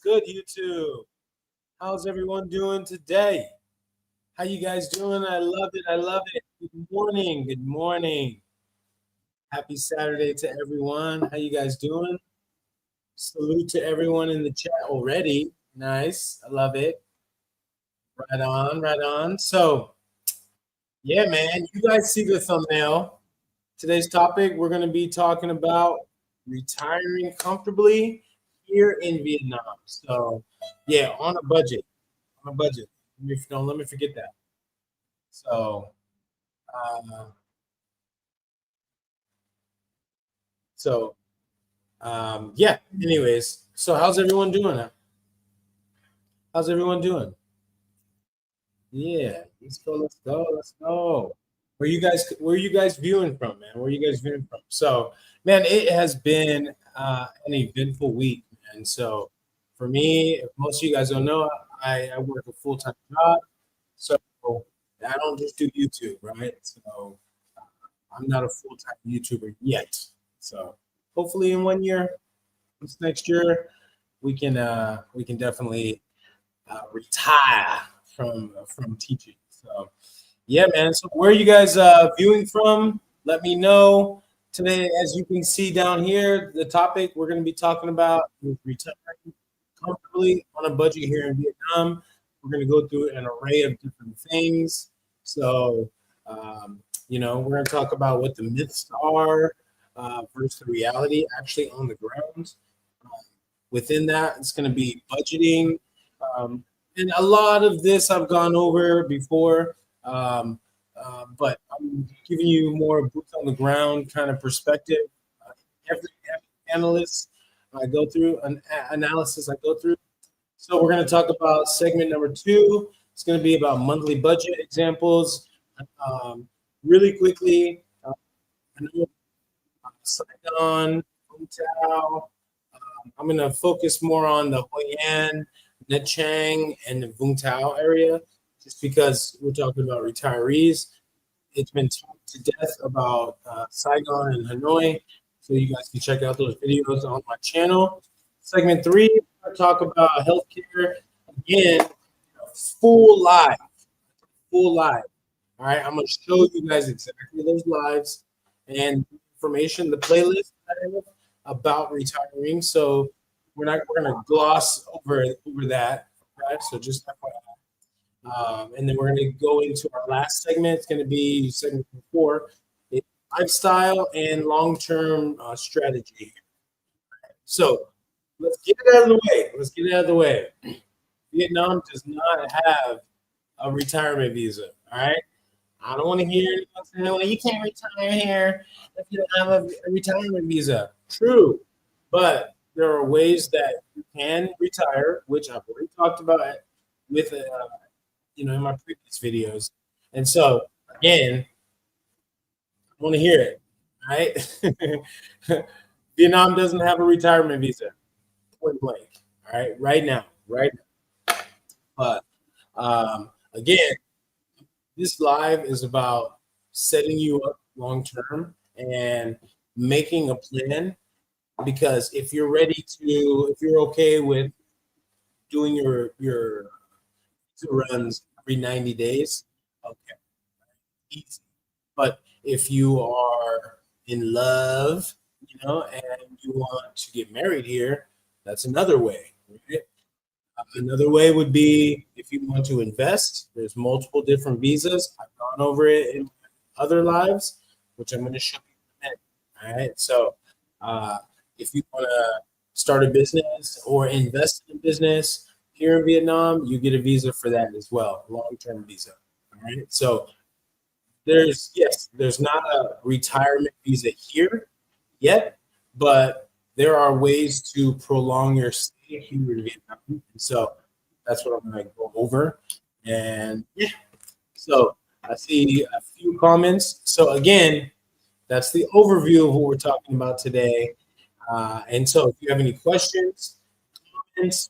good, YouTube? How's everyone doing today? How you guys doing? I love it. I love it. Good morning. Good morning. Happy Saturday to everyone. How you guys doing? Salute to everyone in the chat already. Nice. I love it. Right on, right on. So, yeah, man, you guys see the thumbnail. Today's topic, we're going to be talking about retiring comfortably here in Vietnam. So, yeah, on a budget. On a budget. Don't let me forget that. So, uh, so yeah. Anyways, so how's everyone doing? How's everyone doing? Yeah, let's go. Let's go. Let's go. Where you guys viewing from, man? Where you guys viewing from? So, man, it has been an eventful week, and so for me, if most of you guys don't know, I work a full-time job, so I don't just do YouTube, right? So I'm not a full-time YouTuber yet. So hopefully in 1 year, this next year, we can definitely retire from teaching. So yeah, man. So where are you guys viewing from? Let me know. Today, as you can see down here, the topic we're going to be talking about is retiring comfortably on a budget here in Vietnam. We're going to go through an array of different things. So, we're going to talk about what the myths are versus the reality actually on the ground. Um, Within that, it's going to be budgeting. Um, and a lot of this I've gone over before, but I'm giving you more boots on the ground kind of perspective. Every analyst I go through, an analysis I go through. So we're going to talk about segment number two. It's going to be about monthly budget examples. Um, Really quickly, I know Saigon, Vung I'm going to focus more on the Hoi An, Nha Trang, and the Vung Tau area, just because we're talking about retirees. It's been talked to death about Saigon and Hanoi, so you guys can check out those videos on my channel. Segment three, we're going to talk about healthcare again, full live, full live. All right, I'm going to show you guys exactly those lives and information, the playlist about retiring. So we're gonna gloss over that, right? So just FYI. And then we're gonna go into our last segment. It's gonna be segment four, lifestyle and long-term strategy. So let's get it out of the way. Let's get it out of the way. Vietnam does not have a retirement visa. All right. I don't want to hear anyone saying, well, you can't retire here if you don't have a retirement visa. True, but there are ways that you can retire, which I've already talked about with, in my previous videos. And so, again, I want to hear it, right? Vietnam doesn't have a retirement visa, point blank, all right, right now, right now. But again, this live is about setting you up long term and making a plan, because if you're okay with doing your runs every 90 days, okay, easy. But if you are in love, and you want to get married here, that's another way, right? Another way would be if you want to invest. There's multiple different visas. I've gone over it in other lives, which I'm going to show you in a minute. All right. So if you want to start a business or invest in a business here in Vietnam, you get a visa for that as well, long-term visa. All right. So there's not a retirement visa here yet, but there are ways to prolong your stay here in Vietnam. And so that's what I'm going to go over. And yeah, so I see a few comments. So again, that's the overview of what we're talking about today. And so if you have any questions, comments,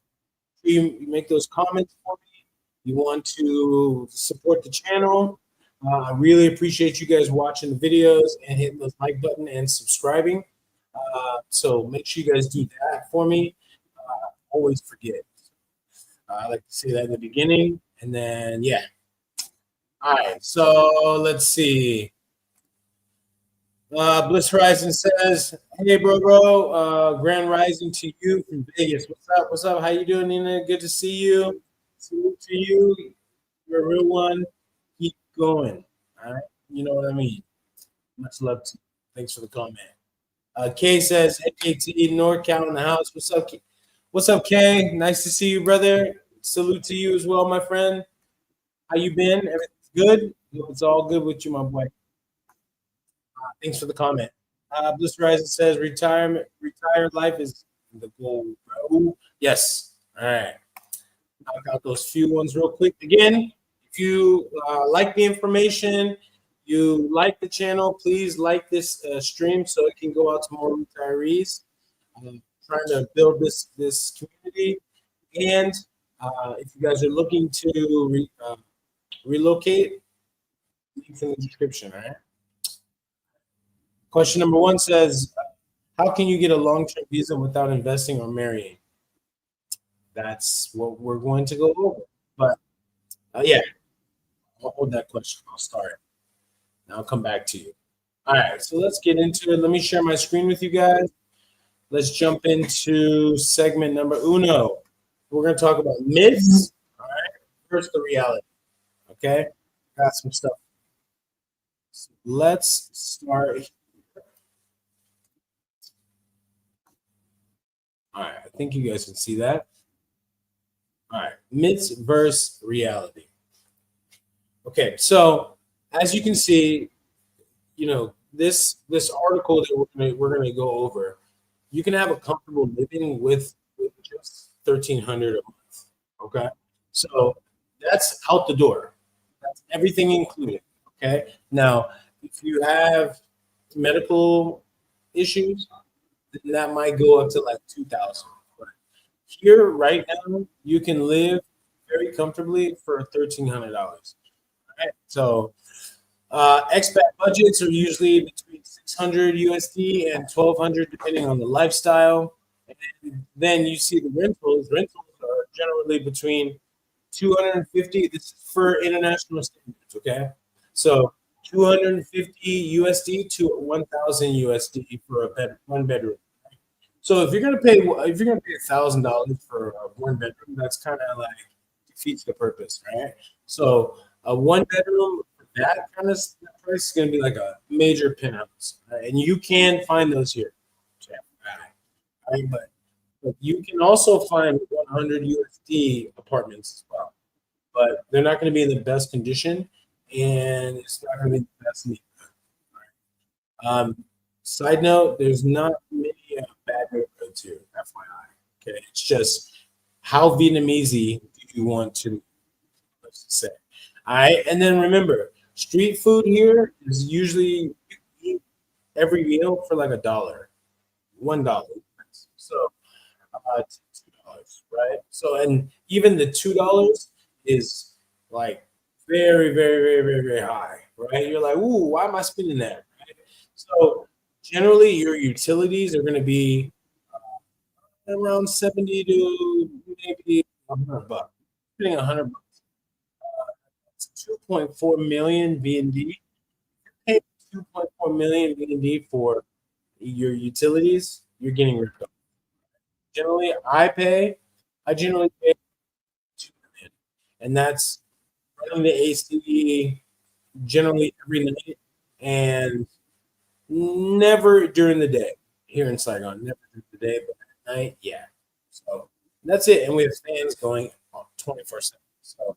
you make those comments for me. You want to support the channel. I really appreciate you guys watching the videos and hitting the like button and subscribing. So make sure you guys do that for me. Always forget. I like to say that in the beginning, and then yeah. All right, so let's see. Bliss Horizon says, "Hey, bro, Grand Rising to you from Vegas. What's up? What's up? How you doing, Nina? Good to see you. Salute to you. You're a real one. Keep going. All right, you know what I mean. Much love to you. Thanks for the comment." Kay says, "Hey, KT, NorCal in the house. What's up? What's up, Kay? Nice to see you, brother. Salute to you as well, my friend. How you been? Everything's good? Hope it's all good with you, my boy. Thanks for the comment. Bliss Rising says retired life is the goal, bro. Yes. All right. Knock out those few ones real quick. Again, if you like the information, you like the channel, please like this stream so it can go out to more retirees. Trying to build this community, and if you guys are looking to relocate, links in the description. All right. Question number one says, how can you get a long-term visa without investing or marrying? That's what we're going to go over. But yeah, I'll hold that question. I'll start. And I'll come back to you. All right, so let's get into it. Let me share my screen with you guys. Let's jump into segment number uno. We're going to talk about myths. All right, first the reality. Okay, got some stuff. So let's start. All right, I think you guys can see that. All right, myths versus reality. Okay, so as you can see, this article that we're gonna go over, you can have a comfortable living with just 1,300 a month. Okay, so that's out the door. That's everything included. Okay, now if you have medical issues, then that might go up to like 2,000. But here right now, you can live very comfortably for $1,300. Right? So expat budgets are usually between 600 USD and 1,200, depending on the lifestyle. And then you see the rentals. Rentals are generally between 250. This is for international standards. Okay, so 250 USD to 1,000 USD for one bedroom. So if you're gonna pay $1,000 for a one bedroom, that's kind of like defeats the purpose, right? So a one bedroom for that kind of price is gonna be like a major penthouse, right? And you can find those here, right? But you can also find 100 USD apartments as well, but they're not going to be in the best condition, and it's not going to be the best need. Side note: there's not many bad neighborhoods here, FYI. Okay, it's just how Vietnamese do you want to, let's say. All right, and then remember, street food here is usually you can eat every meal for like $1. So $2, right? So and even the $2 is like very, very, very, very, very high, right? You're like, ooh, why am I spending that? Right? So generally, your utilities are going to be around 70 to maybe $100, spending $100. It's 2.4 million VND. Pay 2.4 million VND for your utilities, you're getting ripped off. Generally, I generally pay 2 million, and that's running the AC generally every night and never during the day here in Saigon. Never during the day, but at night, yeah. So that's it, and we have fans going 24/7. So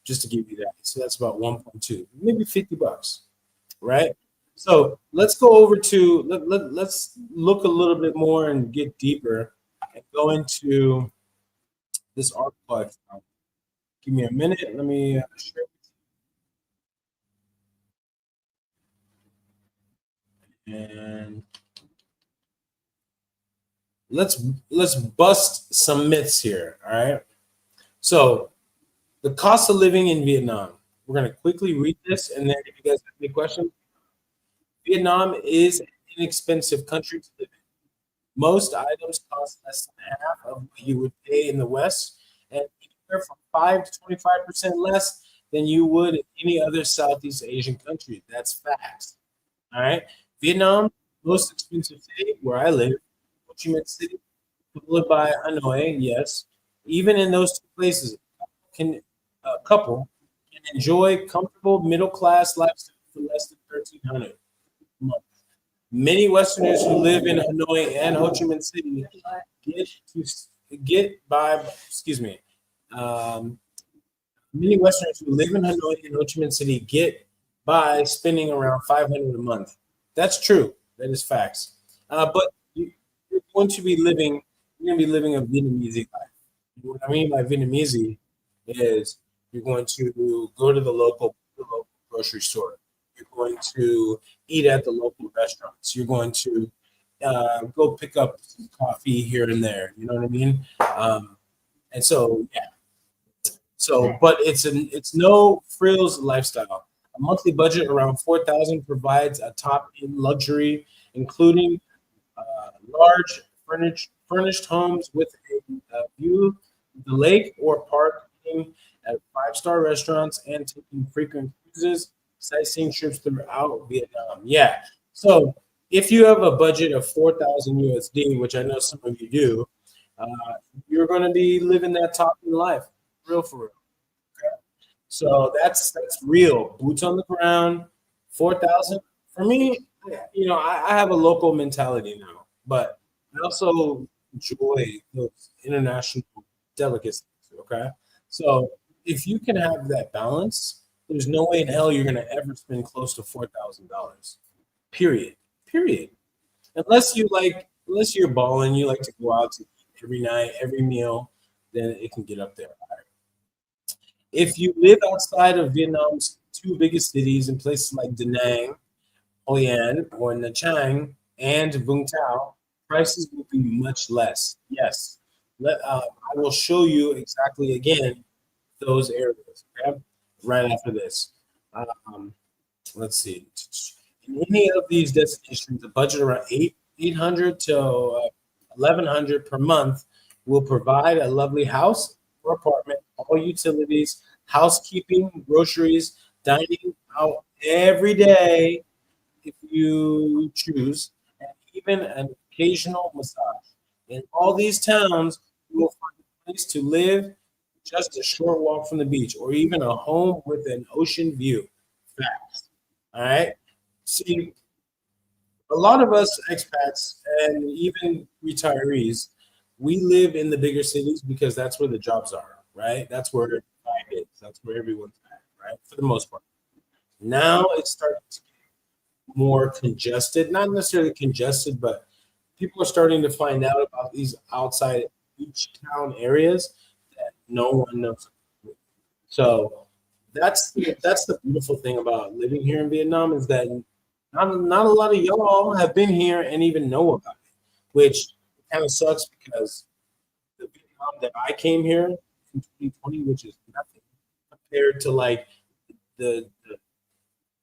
just to give you that, so that's about 1.2, maybe $50, right? So let's go over to let's look a little bit more and get deeper and go into this article. Give me a minute. Let me share. And let's bust some myths here. All right. So the cost of living in Vietnam. We're gonna quickly read this, and then if you guys have any questions, Vietnam is an inexpensive country to live in. Most items cost less than half of what you would pay in the West, and anywhere from 5 to 25% less than you would in any other Southeast Asian country. That's facts. All right. Vietnam, most expensive city where I live, Ho Chi Minh City, followed by Hanoi. Yes. Even in those two places, can a couple can enjoy comfortable middle class lifestyle for less than 1,300 a month. Many Westerners who live in Hanoi and Ho Chi Minh City get get by. Excuse me. Um, Many Westerners who live in Hanoi and Ho Chi Minh City get by spending around 500 a month. That's true. That is facts. But you're going to be living. You're going to be living a Vietnamese life. What I mean by Vietnamese is you're going to go to the local grocery store. You're going to eat at the local restaurants. You're going to go pick up some coffee here and there. You know what I mean? And so, yeah. So, but it's no frills lifestyle. A monthly budget around 4,000 provides a top in luxury, including large furnished homes with a view of the lake or parking at five-star restaurants and taking frequent cruises, sightseeing trips throughout Vietnam. Yeah. So if you have a budget of 4,000 USD, which I know some of you do, uh, you're going to be living that top in life, real for real. Okay? So that's real. Boots on the ground, 4,000. For me, I have a local mentality now, but I also enjoy those international delicacies. Okay, so if you can have that balance, there's no way in hell you're gonna ever spend close to $4,000. Period. Period. Unless you're balling, you like to go out to eat every night, every meal, then it can get up there. If you live outside of Vietnam's two biggest cities in places like Da Nang, Hoi An, or Nha Trang, and Vung Tau, prices will be much less. Yes. I will show you exactly again those areas, okay? Right after this. Um, let's see. In any of these destinations, a budget around 800 to 1,100 per month will provide a lovely house or apartment, all utilities, housekeeping, groceries, dining out every day if you choose, and even an occasional massage. In all these towns, you will find a place to live just a short walk from the beach, or even a home with an ocean view. Facts. All right. See, a lot of us expats and even retirees, we live in the bigger cities because that's where the jobs are, right? That's where the vibe is. That's where everyone's at, right? For the most part. Now it's starting to get more congested, not necessarily congested, but people are starting to find out about these outside beach town areas that no one knows. So that's the beautiful thing about living here in Vietnam is that not a lot of y'all have been here and even know about it, which kind of sucks because the Vietnam that I came here in 2020, which is nothing compared to like the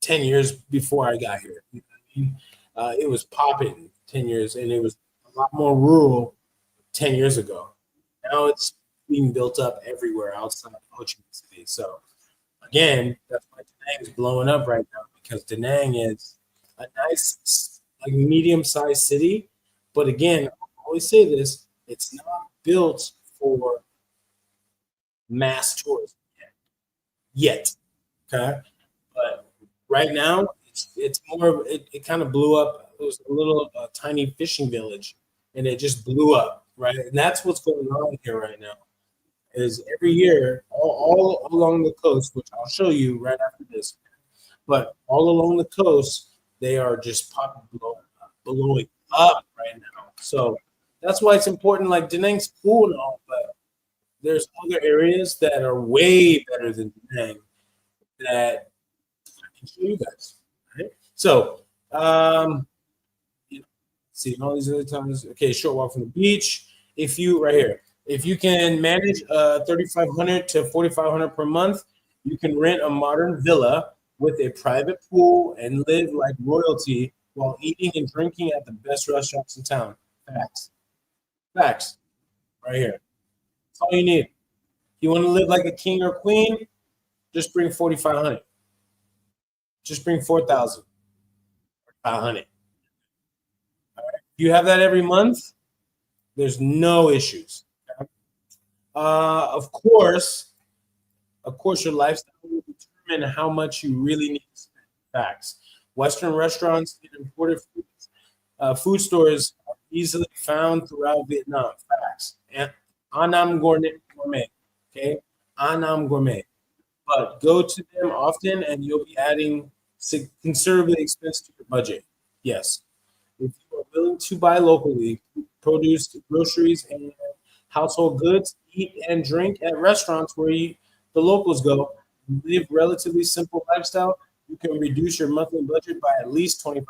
10 years before I got here. You know what I mean? It was popping 10 years and it was a lot more rural 10 years ago. Now it's being built up everywhere outside of Ho Chi Minh City. So again, that's why Da Nang is blowing up right now because Da Nang is a nice, like medium-sized city. But again, I always say this: it's not built for mass tourism yet. Okay, but right now it's more. It kind of blew up. It was a little tiny fishing village, and it just blew up. Right, and that's what's going on here right now. Is every year all along the coast, which I'll show you right after this. But all along the coast, they are just blowing up right now. So that's why it's important. Like Da Nang's cool and all, but there's other areas that are way better than Da Nang that I can show you guys. Right? So, see all these other times. Okay, short walk from the beach. If you right here, if you can manage 3,500 to 4,500 per month, you can rent a modern villa with a private pool and live like royalty while eating and drinking at the best restaurants in town. Facts. Facts. Right here. That's all you need. You want to live like a king or queen? Just bring 4,500. Just bring 4,500. If you have that every month, there's no issues. Of course, your lifestyle will determine how much you really need to spend. Facts. Western restaurants and imported foods, food stores are easily found throughout Vietnam. Facts. And Anam Gourmet. Okay, Anam Gourmet. But go to them often, and you'll be adding considerably expense to your budget. Yes. If you are willing to buy locally, produce, groceries, and household goods, eat and drink at restaurants where the locals go, live relatively simple lifestyle, you can reduce your monthly budget by at least 25%.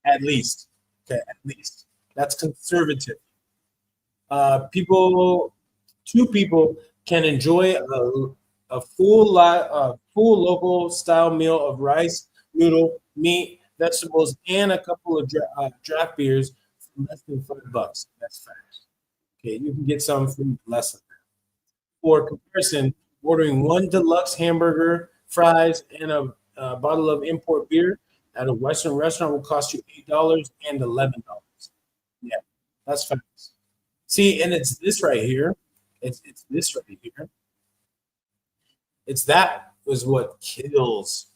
At least. Okay, at least. That's conservative. Two people can enjoy a full local style meal of rice, noodle, meat, vegetables, and a couple of draft beers for less than $5. That's facts. Okay, you can get some for less than that. For comparison, ordering one deluxe hamburger, fries, and a bottle of import beer at a Western restaurant will cost you $8 and $11. Yeah, that's facts. See, and it's this right here. It's this right here. It's that was what kills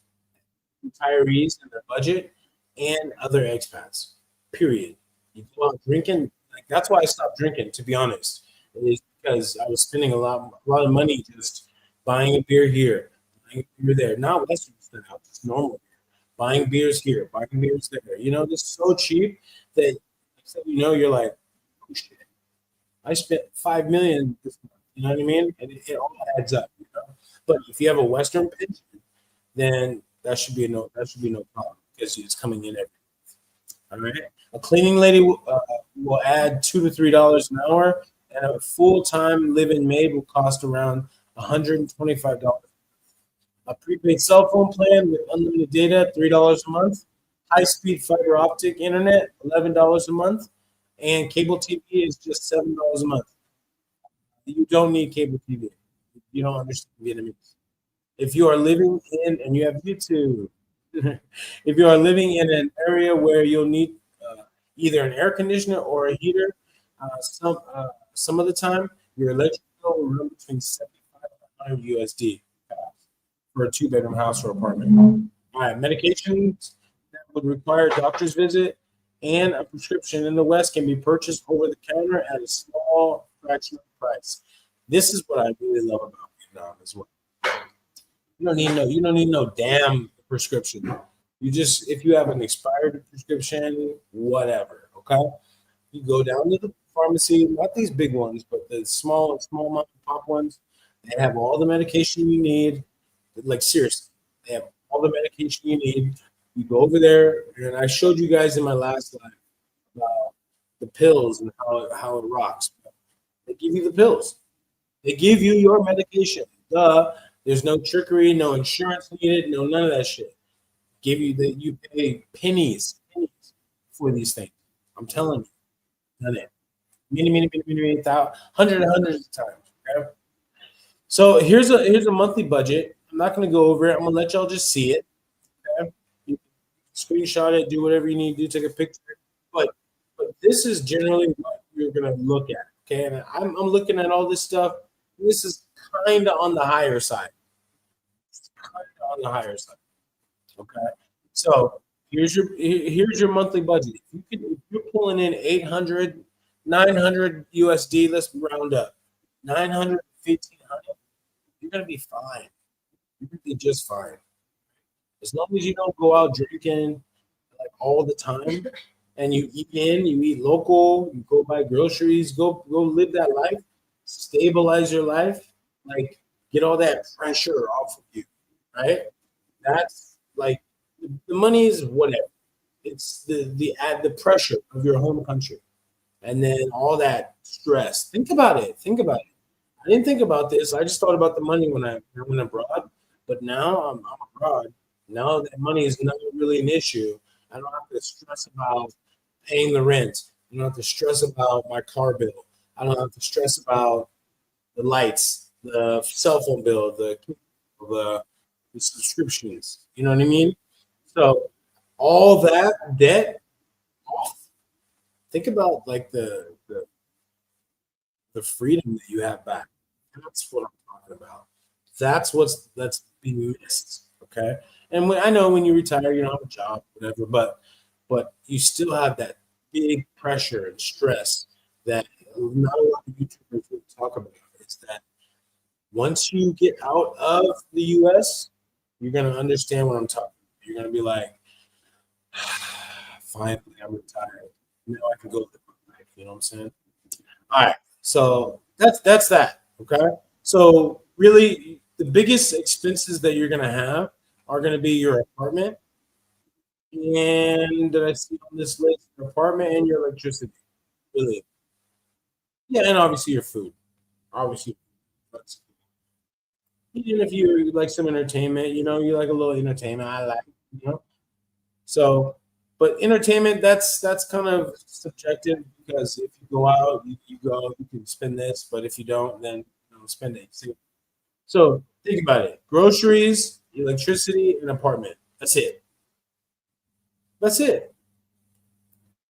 retirees and their budget and other expats. Period. You go out drinking. Like that's why I stopped drinking. To be honest, is because I was spending a lot of money just buying a beer here, buying a beer there. Not Western style, just normal beer. Buying beers here, buying beers there. You know, this is so cheap that you're like, oh shit, I spent 5 million this month. You know what I mean? And it all adds up. You know? But if you have a Western pension, then that should be no problem because it's coming in every month. All right. A cleaning lady will add $2 to $3 an hour, and a full-time live-in maid will cost around $125. A prepaid cell phone plan with unlimited data, $3 a month. High-speed fiber optic internet, $11 a month, and cable TV is just $7 a month. You don't need cable TV. You don't understand Vietnamese. If you are living in and you have YouTube, if you are living in an area where you'll need either an air conditioner or a heater, some of the time your electric bill will run between 75 and 100 USD for a two-bedroom house or apartment. All right, medications that would require a doctor's visit and a prescription in the West can be purchased over the counter at a small fraction of the price. This is what I really love about Vietnam as well. You don't need no damn prescription. You just if you have an expired prescription, whatever. Okay, you go down to the pharmacy, not these big ones, but the small mom and pop ones. They have all the medication you need. Like seriously, they have all the medication you need. You go over there, and I showed you guys in my last live about the pills and how it rocks. They give you the pills. They give you your medication. Duh. There's no trickery, no insurance needed, no none of that shit. Give you you pay pennies for these things. I'm telling you, done it. Many, hundreds of times. Okay? So here's a monthly budget. I'm not gonna go over it. I'm gonna let y'all just see it. Okay? You can screenshot it, do whatever you need to do, take a picture. But this is generally what you're gonna look at. Okay, and I'm looking at all this stuff. This is kind of on the higher side. It's kind of on the higher side. Okay, so here's your monthly budget. If you're pulling in 800, 900 USD, let's round up, 900, 1,500, you're gonna be fine. You're gonna be just fine. As long as you don't go out drinking like all the time, and you eat local, you go buy groceries, go live that life, stabilize your life, like get all that pressure off of you, right? That's like the money is whatever. It's the pressure of your home country, and then all that stress. Think about it. I didn't think about this. I just thought about the money when I went abroad, but now I'm abroad. Now that money is not really an issue. I don't have to stress about paying the rent. I don't have to stress about my car bill. I don't have to stress about the lights, the cell phone bill, the, the subscriptions. You know what I mean? So all that debt off. Think about like the freedom that you have back. That's what I'm talking about. That's being missed. Okay, and I know when you retire, you don't have a job, whatever, but you still have that big pressure and stress that not a lot of YouTubers really talk about. It's that once you get out of the U.S., you're gonna understand what I'm talking about. You're gonna be like, finally, I'm retired. Now I can go live my life. You know what I'm saying? All right. So that's that. Okay. So really, the biggest expenses that you're gonna have are gonna be your apartment, and did I see on this list your apartment and your electricity? Really? Yeah, and obviously your food. Obviously, but even if you like some entertainment, you like a little entertainment. I like, you know. So, but entertainment, that's kind of subjective because if you go out, you go, you can spend this, but if you don't, then spend it. So think about it: groceries, electricity, and apartment. That's it. That's it.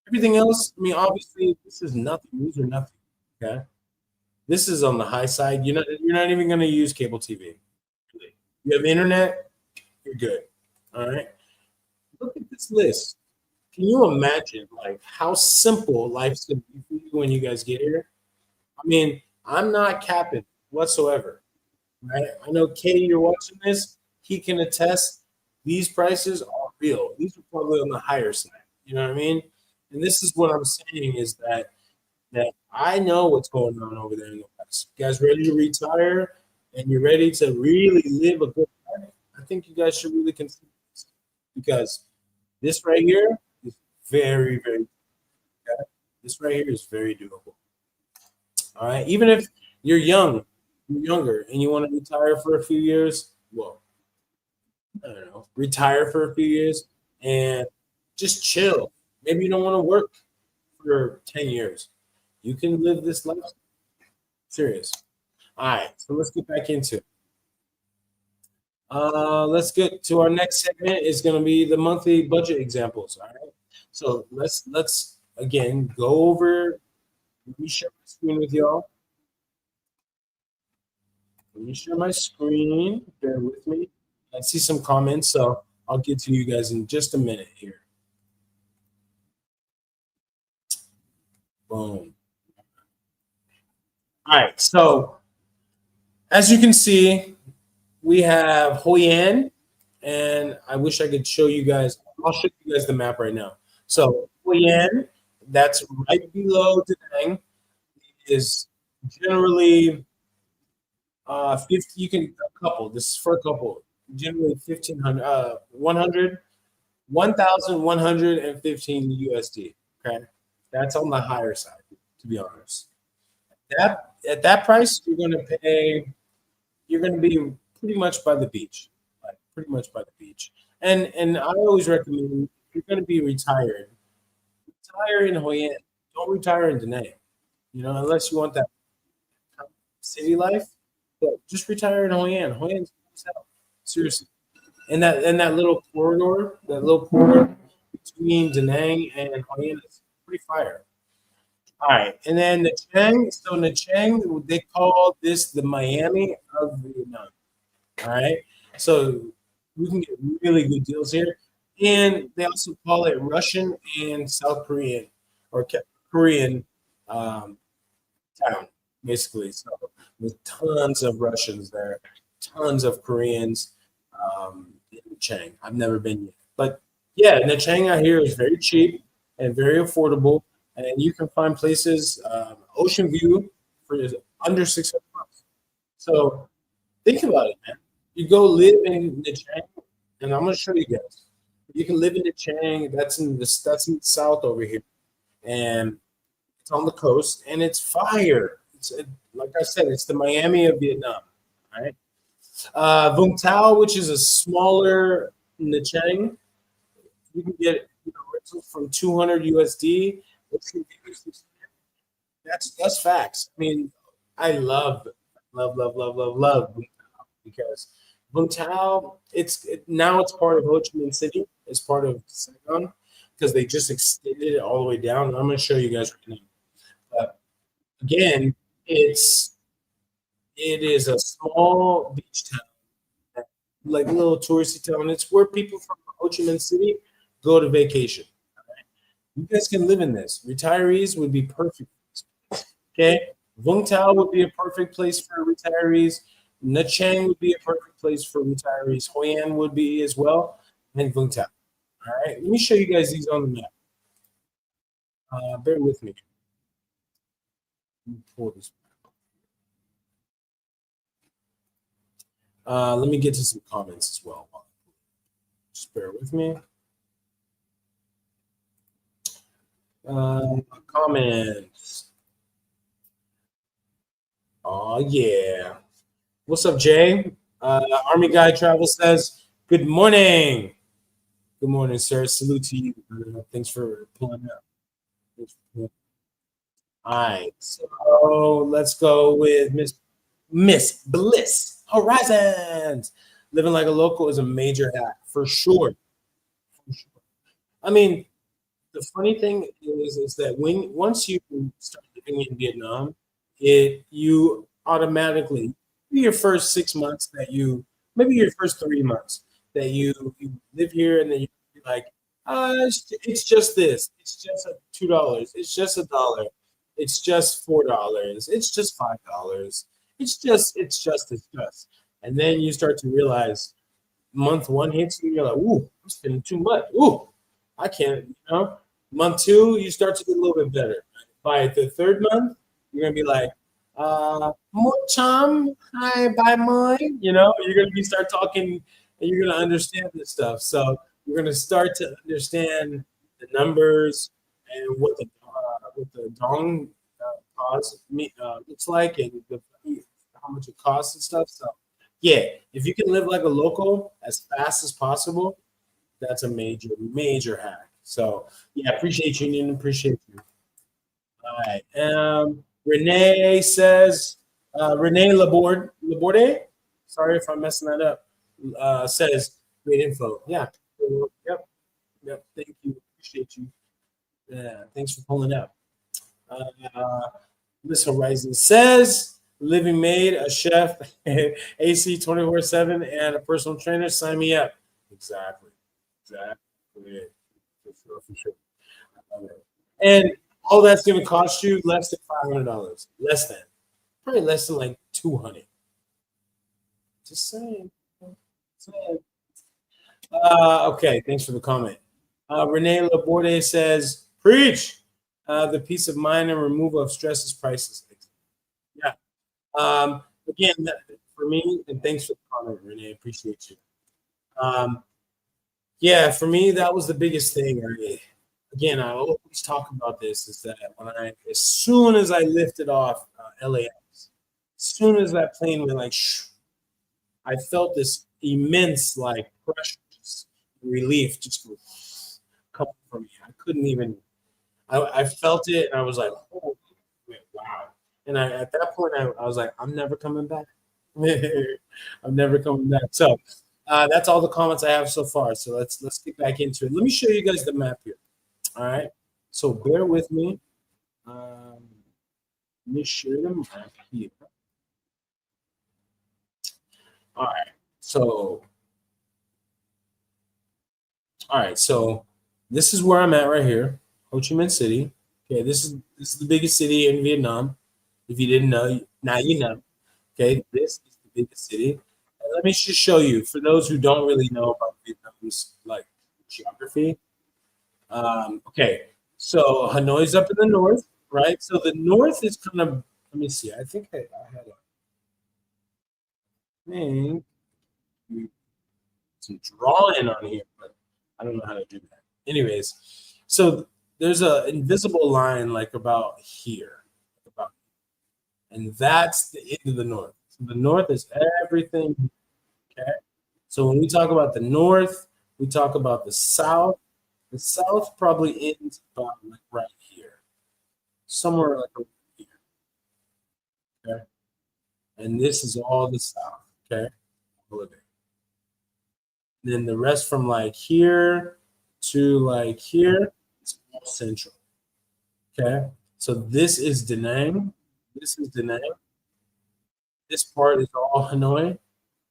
Everything else, I mean, obviously, this is nothing. These are nothing. Okay, this is on the high side. You're not even going to use cable TV. You have internet, you're good. All right. Look at this list. Can you imagine like how simple life's gonna be for you when you guys get here? I mean, I'm not capping whatsoever. Right? I know Katie, you're watching this. He can attest these prices are real. These are probably on the higher side. You know what I mean? And this is what I'm saying is that I know what's going on over there in the West. You guys ready to retire and you're ready to really live a good life? I think you guys should really consider this because this right here is very, very okay? This right here is very doable. All right. Even if you're you're younger, and you want to retire for a few years, well, I don't know, retire for a few years and just chill. Maybe you don't want to work for 10 years. You can live this life. Serious. All right. So let's get back into it. Let's get to our next segment. Is going to be the monthly budget examples. All right. So let's again go over. Let me share my screen with y'all. Let me share my screen. Bear with me. I see some comments, so I'll get to you guys in just a minute here. Boom. All right. So as you can see, we have Hoi An, and I wish I could show you guys. I'll show you guys the map right now. So Hoi An, that's right below Da Nang, is generally 50. You can a couple. This is for a couple. Generally 1,500, 1,115 USD. Okay, that's on the higher side, to be honest. That at that price, you're gonna be pretty much by the beach, like pretty much by the beach. And I always recommend if you're gonna be retired, retire in Hoi An. Don't retire in Da Nang. Unless you want that city life. But just retire in Hoi An. Hoi An's cool as hell. Seriously. And that little corridor between Da Nang and Hoi An is pretty fire. All right, and then the Chang. So the Chang, they call this the Miami of Vietnam. All right, so we can get really good deals here, and they also call it Russian and South Korean or Korean um, town, basically. So with tons of Russians there, tons of Koreans in Chang. I've never been yet, but yeah, and the Chang out here is very cheap and very affordable, and you can find places ocean view for under 600 bucks. So think about it, man. You go live in the Chang, and I'm gonna show you guys. You can live in the Chang. That's in the south over here, and it's on the coast, and it's fire. Like I said, it's the Miami of Vietnam. All right. Vung Tau, which is a smaller Nha Trang, you can get rentals from 200 USD. That's facts. I mean, I love Love, love, love, love, love Vung Tau because Vung Tau, now it's part of Ho Chi Minh City. It's part of Saigon because they just extended it all the way down. And I'm going to show you guys right now. But again, it is a small beach town, like a little touristy town. It's where people from Ho Chi Minh City go to vacation. You guys can live in this. Retirees would be perfect. Okay, Vung Tau would be a perfect place for retirees. Nha Trang would be a perfect place for retirees. Hoi An would be as well, and Vung Tau. All right, let me show you guys these on the map. Bear with me. Let me pull this. Let me get to some comments as well. Just bear with me. Comments. Oh yeah. What's up, Jay? Army Guy Travel says, "Good morning." Good morning, sir. Salute to you. Thanks for pulling up. All right, so let's go with Miss Bliss Horizons. Living like a local is a major hack for sure. For sure. I mean, the funny thing is that once you start living in Vietnam, you automatically maybe your first 6 months maybe your first 3 months that you live here and then you be like, it's just this, it's just $2, it's just $1, it's just $4, it's just $5, it's just, and then you start to realize month one hits and you're like, ooh, I'm spending too much. Ooh, I can't. Month two, you start to get a little bit better. By the third month, you're gonna be like, more chum, hi, bye, mine. You're gonna be start talking and you're gonna understand this stuff. So you're gonna start to understand the numbers and what the dong looks like and how much it costs and stuff. So yeah, if you can live like a local as fast as possible, that's a major, major hack. So yeah, appreciate you, Nina. Appreciate you. All right. Renee says, Renee Laborde. Sorry if I'm messing that up. Says great info. Yeah. Yep. Yep. Thank you. Appreciate you. Yeah. Thanks for pulling up. Miss Horizon says, living maid, a chef, AC 24/7, and a personal trainer. Sign me up. Exactly. Exactly. For sure. For sure. And all that's going to cost you less than $500. Less than. Probably less than like 200. Just saying. Saying. Okay. Thanks for the comment. Renee Laborde says, preach. The peace of mind and removal of stress is priceless. Yeah. Again, for me, and thanks for the comment, Renee. Appreciate you. Yeah, for me, that was the biggest thing. Again, I always talk about this is that as soon as I lifted off LAX, as soon as that plane went like, I felt this immense like pressure, just relief, just coming from me. I couldn't even. I felt it, and I was like, oh, wow. And at that point, I was like, I'm never coming back. I'm never coming back. So that's all the comments I have so far. So let's get back into it. Let me show you guys the map here. All right. So bear with me. Let me share the map here. All right. So this is where I'm at right here, Ho Chi Minh City. Okay, this is the biggest city in Vietnam. If you didn't know, now you know. Okay, this is the biggest city. And let me just show you for those who don't really know about Vietnam's like geography. Okay, so Hanoi's up in the north, right? So the north is kind of. Let me see. I think I had a thing, some drawing on here, but I don't know how to do that. Anyways, so there's an invisible line like about here, about, and that's the end of the north. So the north is everything. Okay. So when we talk about the north, we talk about the south. The south probably ends about like right here, somewhere like over here. Okay. and this is all the south. Okay, all of it. And then the rest from like here to like here is all central. Okay, so this is Da Nang. This is Da Nang. This part is all Hanoi,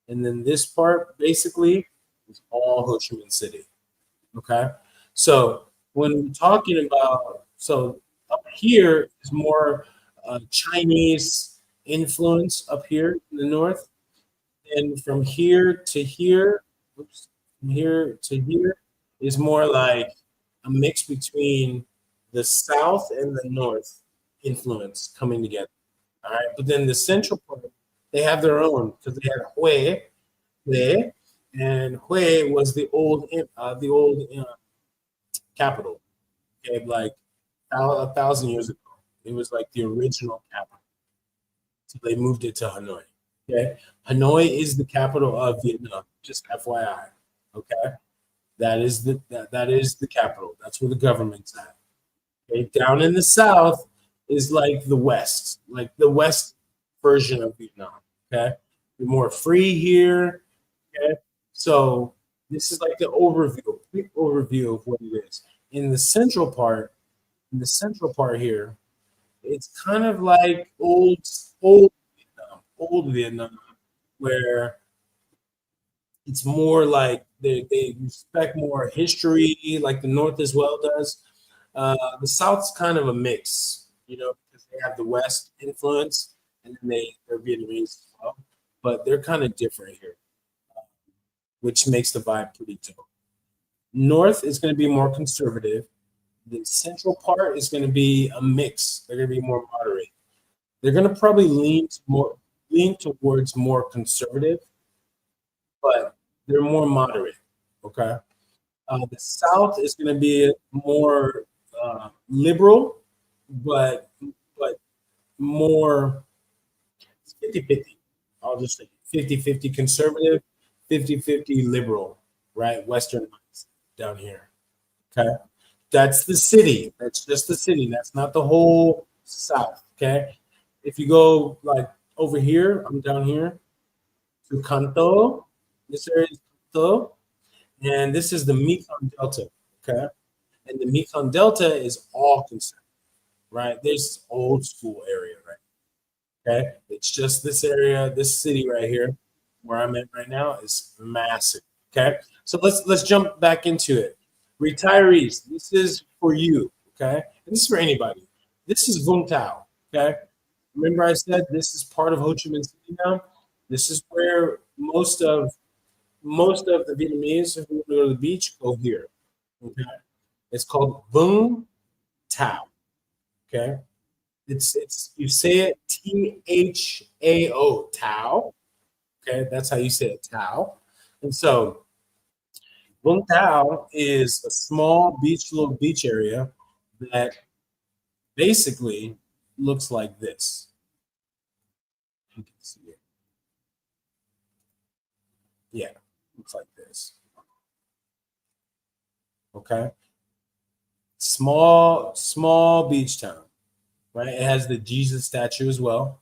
and then this part basically is all Ho Chi Minh City. Okay, so when we're talking about, so up here is more Chinese influence up here in the north, and from here to here, oops, from here to here is more like a mix between the south and the north influence coming together. All right, but then the central part, they have their own because they had Hue, and Hue was the old capital. Okay, like a thousand years ago, it was like the original capital. So they moved it to Hanoi. Okay, Hanoi is the capital of Vietnam. Just FYI. Okay, that is the capital. That's where the government's at. Okay, down in the south is like the west version of Vietnam. Okay, you're more free here. Okay, so this is like the overview, quick overview of what it is. In the central part, in the central part here, it's kind of like old Vietnam, where it's more like they respect more history, like the North as well does. The South's kind of a mix, because they have the West influence and then they're Vietnamese as well, but they're kind of different here, which makes the vibe pretty dope. North is going to be more conservative. The central part is going to be a mix. They're going to be more moderate. They're going to probably lean towards more conservative, but they're more moderate. Okay. The South is going to be more liberal, but more 50-50. I'll just say 50-50 conservative, 50-50 liberal, right? Westernized down here. Okay. That's the city. That's just the city. That's not the whole South. Okay. If you go like over here, I'm down here to Kanto. This area is Kanto, and this is the Mekong Delta. Okay. And the Mekong Delta is all conservative, right? There's old school area, right? Okay. It's just this area, this city right here, where I'm at right now, is massive. Okay. So let's jump back into it. Retirees, this is for you. Okay. And this is for anybody. This is Vung Tau. Okay. Remember I said this is part of Ho Chi Minh City now? This is where most of the Vietnamese who go to the beach go here. Okay. It's called Vung Tau. Okay. It's you say it Thao, Tao. Okay, that's how you say it, Tao. And so Vung Tau is a small little beach area that basically looks like this. You can see it. Yeah, looks like this. Okay. Small beach town, right? It has the Jesus statue as well.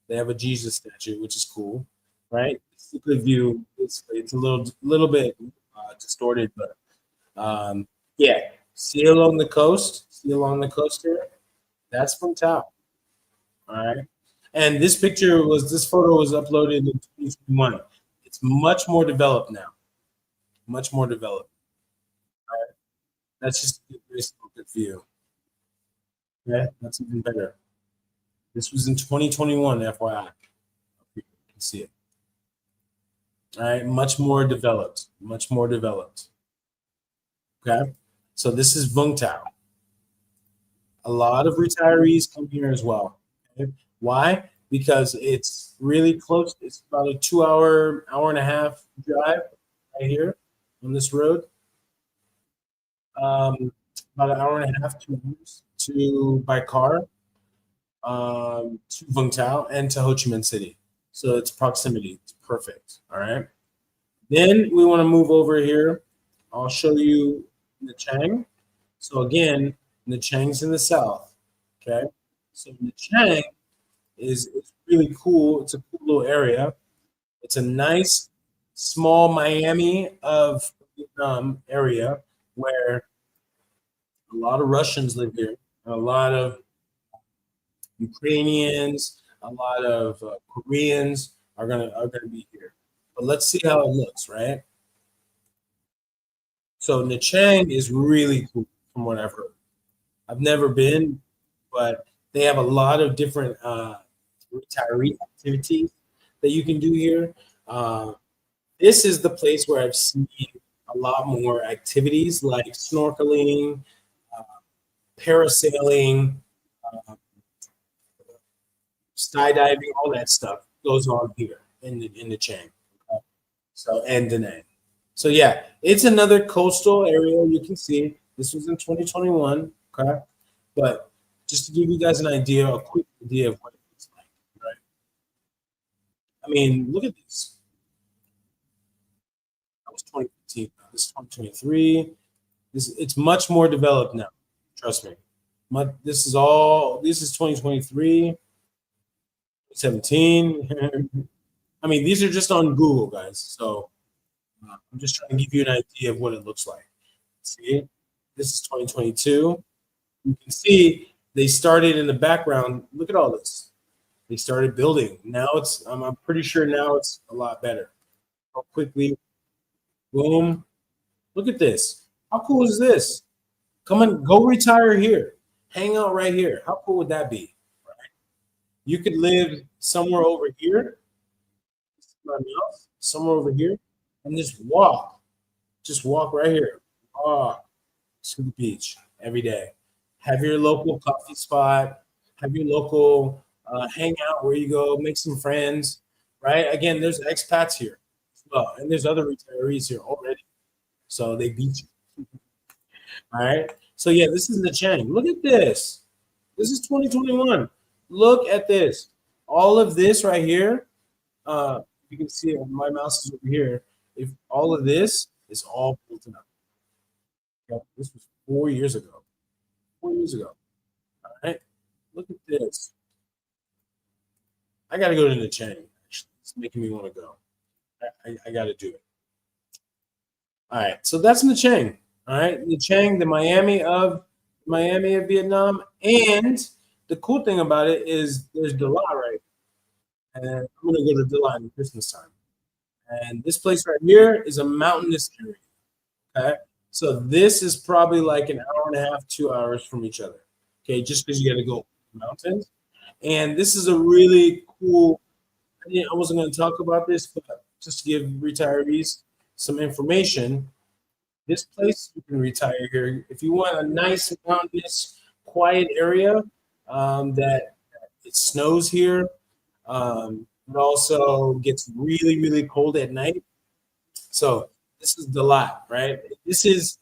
They have a Jesus statue, which is cool, right? It's a good view. It's a little bit distorted, but yeah. See along the coast. See along the coast here. That's from Tao. All right. And this photo was uploaded in 2021. It's much more developed now. Much more developed. All right. That's just a good view. Yeah, that's even better. This was in 2021, FYI. You can see it. All right, much more developed. Much more developed. Okay. So this is Vung Tau. A lot of retirees come here as well. Okay? Why? Because it's really close. It's about a 2 hour and a half drive right here on this road. About an hour and a half, 2 hours by car to Vung Tau and to Ho Chi Minh City. So it's proximity. It's perfect. All right. Then we want to move over here. I'll show you Nha Trang. So again, Nha Trang's in the south. Okay. So Nha Trang is really cool. It's a cool little area. It's a nice small Miami of area where a lot of Russians live here, a lot of Ukrainians, a lot of Koreans are gonna be here. But let's see how it looks, right? So Nachang is really cool from what I've heard. I've never been, but they have a lot of different retiree activities that you can do here. Uh, this is the place where I've seen a lot more activities like snorkeling, uh, parasailing, uh, skydiving, all that stuff goes on here in the Chang. Okay? So and Da Nang. So yeah, it's another coastal area. You can see this was in 2021. Okay, but just to give you guys an idea, a quick idea of what it looks like. Right? I mean, look at this. That was 2015. This is 2023. It's much more developed now. Trust me. This is 2023, 17. I mean, these are just on Google, guys. So I'm just trying to give you an idea of what it looks like. See, this is 2022. You can see they started in the background. Look at all this. They started building. Now I'm pretty sure now it's a lot better. How quickly, boom. Look at this. How cool is this? Come on, go retire here. Hang out right here. How cool would that be? Right? You could live somewhere over here, my mouth, somewhere over here, and just walk. Just walk right here. Walk to the beach every day. Have your local coffee spot. Have your local hangout where you go, make some friends. Right? Again, there's expats here as well, and there's other retirees here already. So they beat you. All right. So yeah, this is the Chang. Look at this. This is 2021. Look at this. All of this right here. You can see it. My mouse is over here. If all of this is all built up. Okay? This was 4 years ago. 4 years ago. All right. Look at this. I got to go to the Chang. Actually, it's making me want to go. I got to do it. All right. So that's the Chang. All right. The Chang, the Miami of Vietnam, and the cool thing about it is there's Dalat right, and I'm gonna go to Dalat in Christmas time. And this place right here is a mountainous area. Okay. So this is probably like an hour and a half, 2 hours from each other. Okay, just because you got to go mountains. And this is a really cool. I wasn't going to talk about this, but just to give retirees some information, this place you can retire here if you want a nice mountainous, quiet area that it snows here. It also gets really, really cold at night. So this is the lot, right? This is,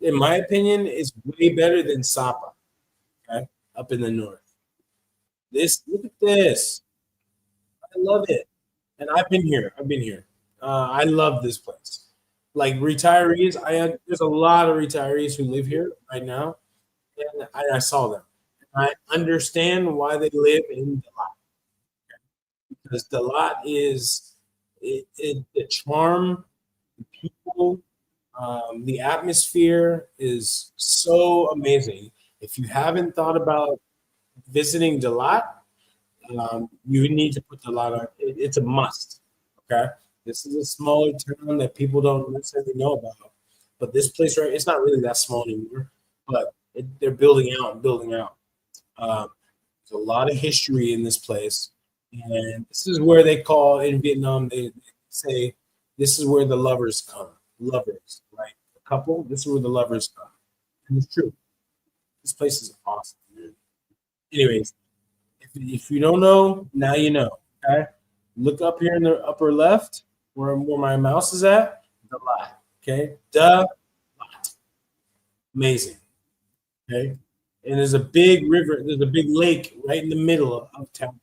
in my opinion, is way better than Sapa, okay, up in the north. This, look at this. I love it, and I've been here. I've been here. I love this place. Like retirees, there's a lot of retirees who live here right now, and I saw them. I understand why they live in Dalat because Dalat is the charm, the people, the atmosphere is so amazing. If you haven't thought about visiting Dalat, you need to put Dalat on. It's a must. Okay, this is a smaller town that people don't necessarily know about, but this place right, it's not really that small anymore. But they're building out and building out. There's a lot of history in this place, and this is where they call in Vietnam. They say this is where the lovers come. Lovers, like a couple. This is where the lovers come, and it's true. This place is awesome, dude. Anyways, if you don't know, now you know. Okay, look up here in the upper left, where my mouse is at. The lot. Okay, the lot. Amazing. Okay, and there's a big river. There's a big lake right in the middle of town,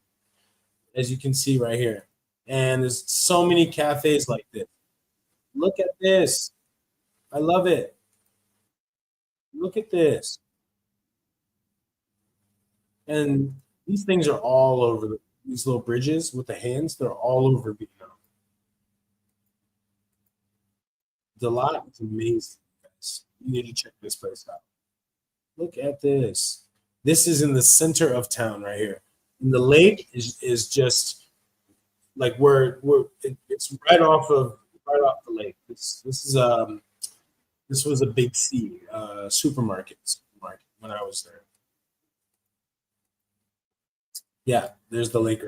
as you can see right here. And there's so many cafes like this. Look at this. I love it. Look at this. And these things are all over the these little bridges with the hands. They're all over Vietnam. The lot is amazing, guys. You need to check this place out. Look at this. This is in the center of town right here. And the lake is just like it's right off the lake. This was a big C supermarket when I was there. Yeah, there's the lake,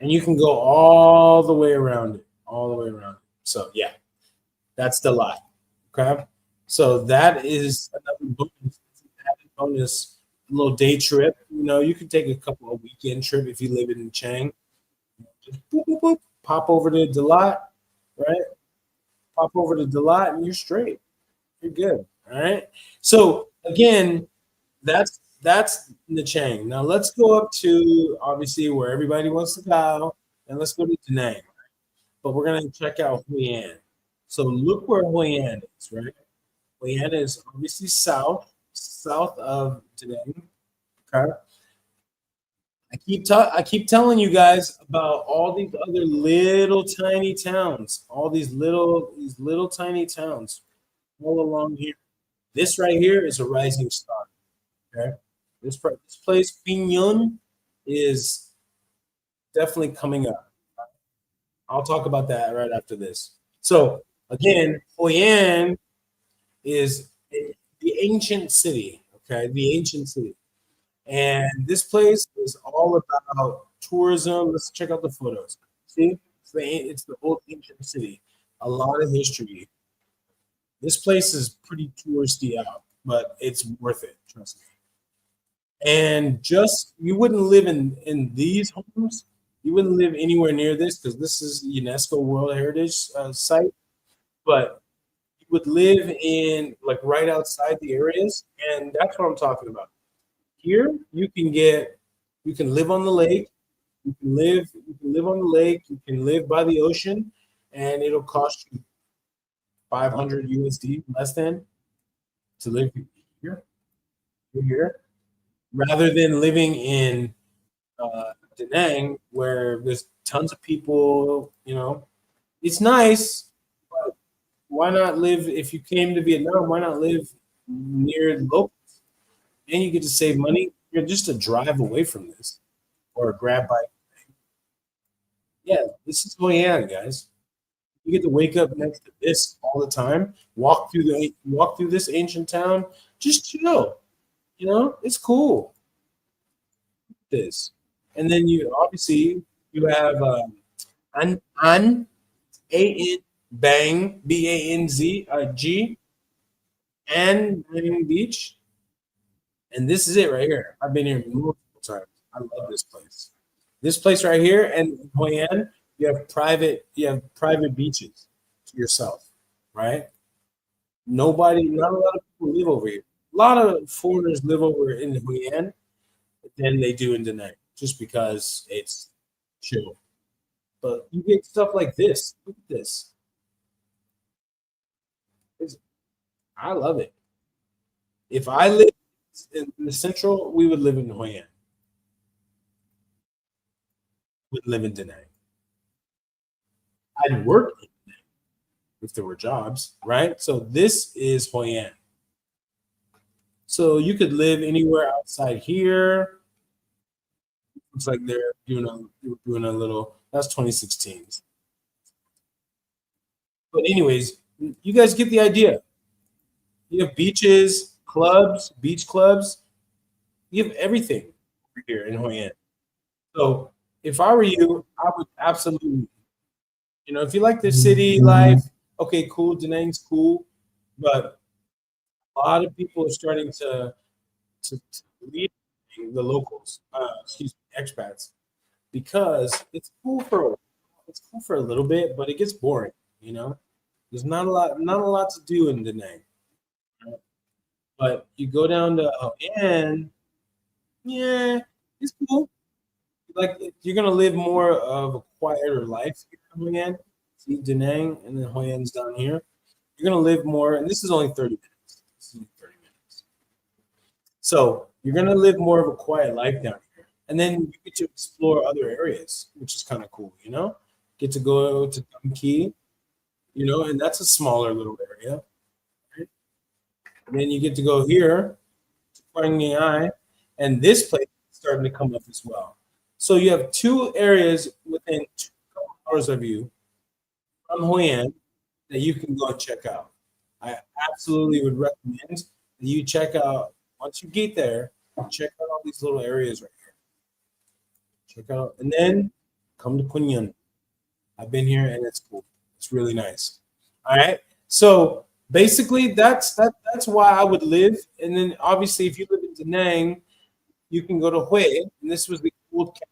and you can go all the way around it, all the way around it. So yeah, that's the lot. Okay, so that is another bonus, added bonus, little day trip. You know, you can take a couple of weekend trip if you live in Chang. Just boop, boop, boop, pop over to the lot, right? Pop over to the lot, and you're straight. You're good. All right. So again, that's the chain. Now let's go up to obviously where everybody wants to go, and let's go to Da Nang. But we're gonna check out Hoi An. So look where Hoi An is, right? Hoi An is obviously south of Da Nang. Okay. I keep telling you guys about all these other little tiny towns, all these little tiny towns all along here. This right here is a rising star. Okay, this place Pinyon is definitely coming up. I'll talk about that right after this. So again, Hoi An is the ancient city. Okay, the ancient city. And this place is all about tourism. Let's check out the photos. See, it's the old ancient city. A lot of history. This place is pretty touristy out, but it's worth it. Trust me. And just you wouldn't live in these homes. You wouldn't live anywhere near this because this is UNESCO World Heritage site. But you would live in like right outside the areas, and that's what I'm talking about. Here, you can live on the lake. You can live on the lake. You can live by the ocean, and it'll cost you 500 USD less than to live here, here, rather than living in Da Nang, where there's tons of people. You know, it's nice, but why not live? If you came to Vietnam, why not live near the local? And you get to save money. You're just a drive away from this or a grab bike. Yeah, this is Hoi An, guys. You get to wake up next to this all the time. Walk through this ancient town. Just chill. You know, it's cool. This, and then you obviously you have an a n bang b a n z g and Bang Beach. And this is it right here. I've been here multiple times. I love this place. This place right here and in Hoi An, you have private beaches to yourself, right? Not a lot of people live over here. A lot of foreigners live over in Hoi An than they do in Da Nang, just because it's chill. But you get stuff like this. Look at this. It's, I love it. If I lived in the central, we would live in Hoi An. Would live in Da Nang. I'd work if there were jobs, right? So this is Hoi An. So you could live anywhere outside here. Looks like they're doing a little. That's 2016. But anyways, you guys get the idea. You have beaches, clubs, beach clubs. You have everything over here in Hoi An. So if I were you, I would absolutely, if you like the city life, okay, cool. Da Nang's cool, but a lot of people are starting to leave the locals, excuse me, expats, because it's cool for a little bit, but it gets boring. You know, there's not a lot to do in Da Nang. Right? But you go down to and yeah, it's cool. Like you're gonna live more of a quieter life here in Hoi An. See Da Nang and then Hoi An's down here. You're gonna live more, and this is only 30 minutes. This is only 30 minutes. So you're gonna live more of a quiet life down here. and then you get to explore other areas, which is kind of cool. Get to go to Key, and that's a smaller little area. Right? And then you get to go here to Quang, and this place is starting to come up as well. So you have two areas within 2 hours of you from Hoi An that you can go and check out. I absolutely would recommend that you check out, once you get there, check out all these little areas right here. Check out, and then come to Kunyan. I've been here and it's cool. It's really nice. All right. So basically, that's why I would live. And then obviously, if you live in Da Nang, you can go to Hue, and this was the old capital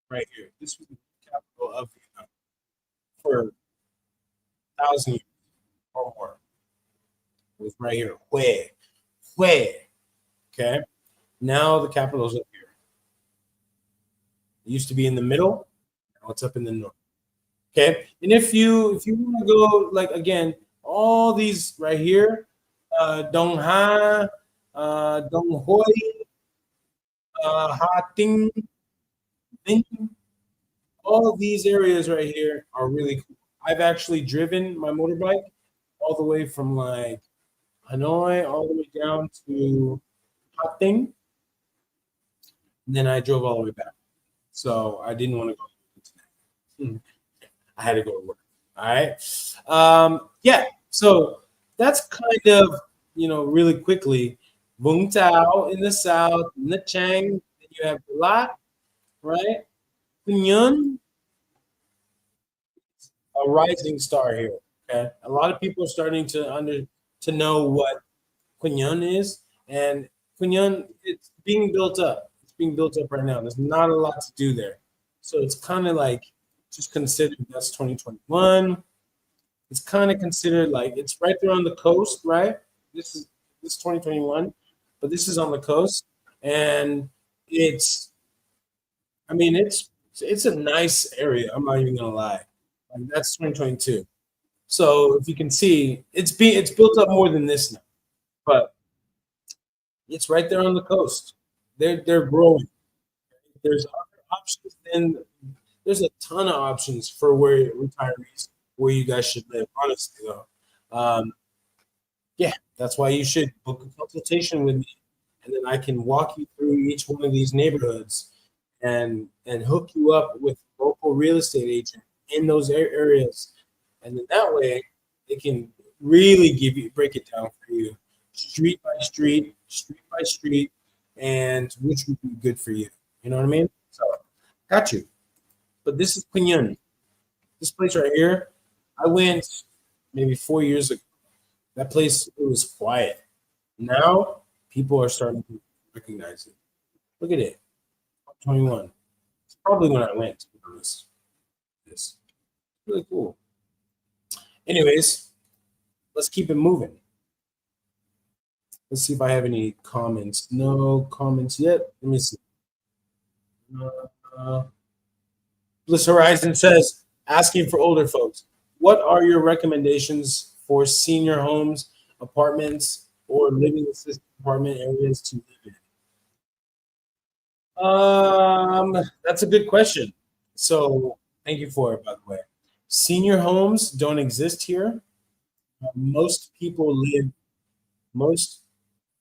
right here. This was the capital of Vietnam for 1,000 years or more. It was right here, Hue, Hue. Okay. Now the capital is up here. It used to be in the middle. Now it's up in the north. Okay. And if you want to go, like, again, all these right here, Dong Ha, Dong Hoi, Ha Ting, Vinh, all of these areas right here are really cool. I've actually driven my motorbike all the way from like Hanoi all the way down to Ha Ting, and then I drove all the way back. So I didn't want to go into that. I had to go to work. All right. Yeah. So that's kind of, really quickly, Vung Tau in the south, Nha Trang, then you have Lat, right? Pinyon, a rising star here. Okay. A lot of people are starting to know what Quinyon is, and Quinyon, it's being built up. It's being built up right now. There's not a lot to do there, so it's kind of like just considered that's 2021. It's kind of considered like it's right there on the coast, right? This is 2021, but this is on the coast, and it's I mean it's a nice area. I'm not even gonna lie. Like that's 2022. So if you can see, it's built up more than this now, but it's right there on the coast. They're growing. There's other options, and there's a ton of options for where retirees where you guys should live. Honestly, though, yeah, that's why you should book a consultation with me, and then I can walk you through each one of these neighborhoods and hook you up with local real estate agent in those areas, and then that way they can really break it down for you, street by street, street by street, and which would be good for you. You know what I mean? So, got you. But this is Pinyon. This place right here, I went maybe 4 years ago. That place, it was quiet. Now people are starting to recognize it. Look at it. 21. It's probably when I went, to be honest. This really cool. Anyways, let's keep it moving. Let's see if I have any comments. No comments yet. Let me see. Bliss Horizon says, asking for older folks, what are your recommendations for senior homes, apartments, or living assisted apartment areas to live in? That's a good question. So thank you for it, by the way. Senior homes don't exist here. Most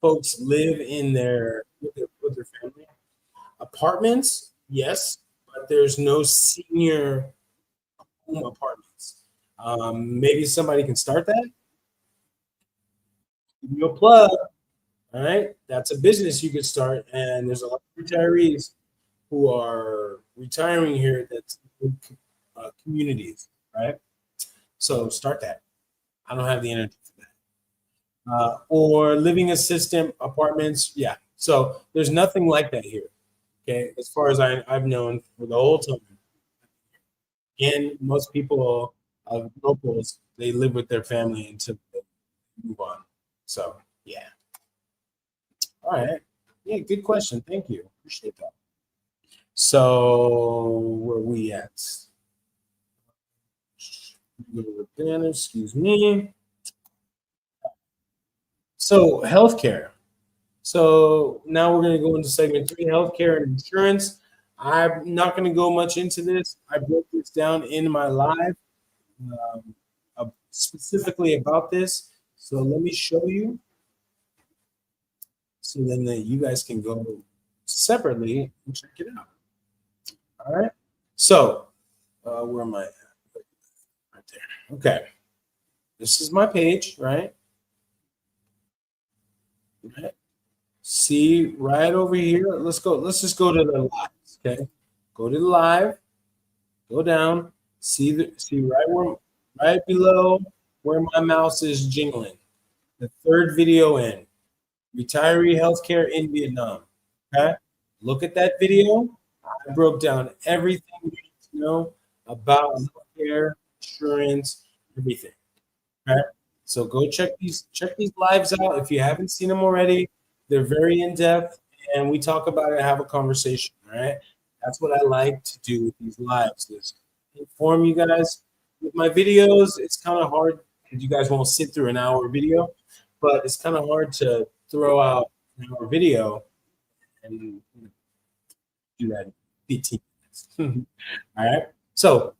folks live in with their family. Apartments, yes, but there's no senior home apartments. Maybe somebody can start that. Give you a plug. All right, that's a business you could start, and there's a lot of retirees who are retiring here that's communities, right? So start that. I don't have the energy for that. Or living assistant apartments, yeah. So there's nothing like that here. Okay, as far as I've known for the whole time. Again, most people, locals, they live with their family until they move on. So yeah. All right. Yeah, good question. Thank you. Appreciate that. So where are we at? Excuse me. So healthcare. So now we're going to go into segment 3, healthcare and insurance. I'm not going to go much into this. I broke this down in my live specifically about this. So let me show you. So then you guys can go separately and check it out. All right. So where am I? Right there. Okay. This is my page, right? Right. See right over here. Let's go. Let's just go to the live. Okay. Go to the live. Go down. See right below where my mouse is jingling. The third video in retiree healthcare in Vietnam. Okay. Look at that video. I broke down everything you need to know about healthcare, insurance, everything. Okay. So go check these lives out if you haven't seen them already. They're very in depth, and we talk about it, have a conversation. All right. That's what I like to do with these lives. Is inform you guys. With my videos, it's kind of hard because you guys won't sit through an hour video, but it's kind of hard to throw out an hour video and do that in 15 minutes. All right. So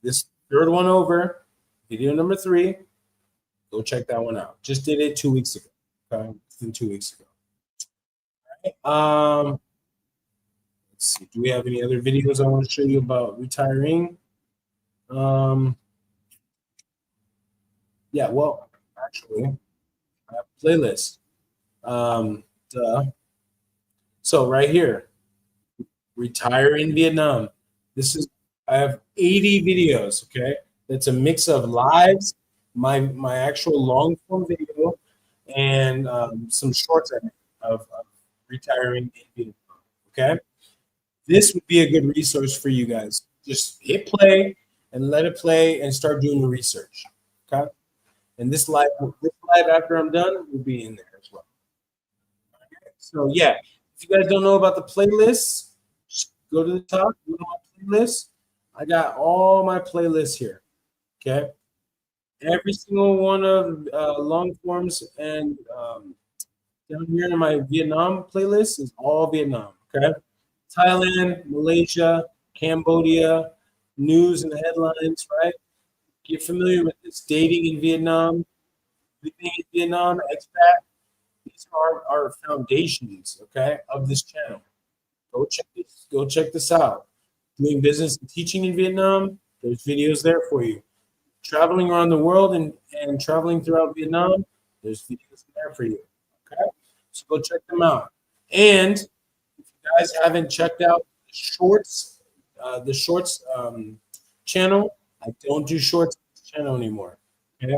this third one over, video number 3. Go check that one out. Just did it 2 weeks ago. Okay, 2 weeks ago. All right. Let's see. Do we have any other videos I want to show you about retiring? Yeah. Well, actually, I have a playlist. So right here, retire in Vietnam. I have 80 videos. Okay, that's a mix of lives, my actual long form video, and some shorts of retiring in Vietnam. Okay, this would be a good resource for you guys. Just hit play and let it play and start doing the research. Okay, and this live after I'm done will be in there as well. Okay? So yeah, if you guys don't know about the playlists, just go to the top, go to my playlist. I got all my playlists here. Okay, every single one of long forms and down here in my Vietnam playlist is all Vietnam. Okay, Thailand, Malaysia, Cambodia, news and headlines. Right, get familiar with this. Dating in Vietnam, living in Vietnam, expat. These are our foundations. Okay, of this channel. Go check this. Go check this out. Doing business and teaching in Vietnam. There's videos there for you. Traveling around the world and traveling throughout Vietnam, there's videos there for you. Okay, so go check them out. And if you guys haven't checked out the shorts channel, I don't do shorts on this channel anymore. Okay,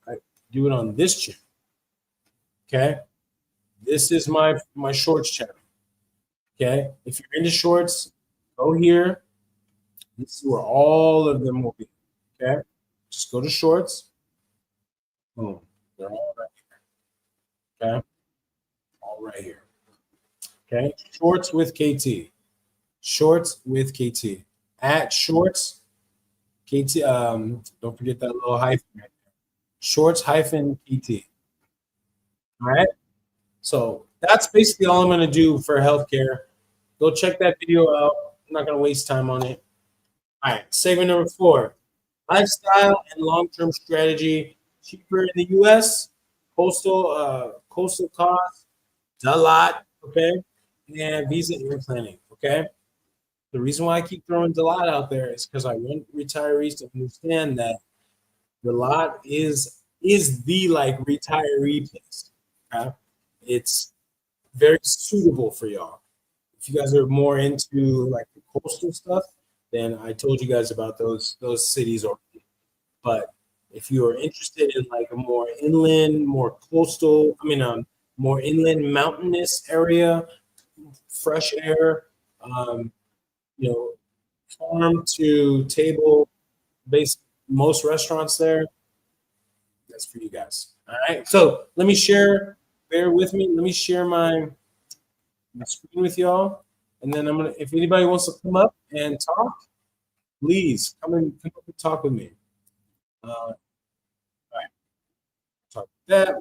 I do it on this channel. Okay, this is my shorts channel. Okay, if you're into shorts, go here. This is where all of them will be. Okay, just go to shorts. Boom, they're all right here. Okay, all right here. Okay, shorts with KT. Shorts with KT. At shorts KT. Don't forget that little hyphen right there. Shorts hyphen KT. All right. So that's basically all I'm going to do for healthcare. Go check that video out. I'm not going to waste time on it. All right. Segment number 4. Lifestyle and long-term strategy. Cheaper in the U.S. Coastal costs a lot. Okay. And visa air planning. Okay. The reason why I keep throwing Deloitte out there is because I want retirees to understand that Deloitte is the like retiree place. Okay? It's very suitable for y'all. If you guys are more into like the coastal stuff, then I told you guys about those cities already. But if you are interested in like a more inland, more coastal, more inland mountainous area, fresh air, you know, farm to table based most restaurants there. That's for you guys. All right. So let me share, bear with me. Let me share my screen with y'all. And then if anybody wants to come up and talk, please come up and talk with me. All right. Talk about that.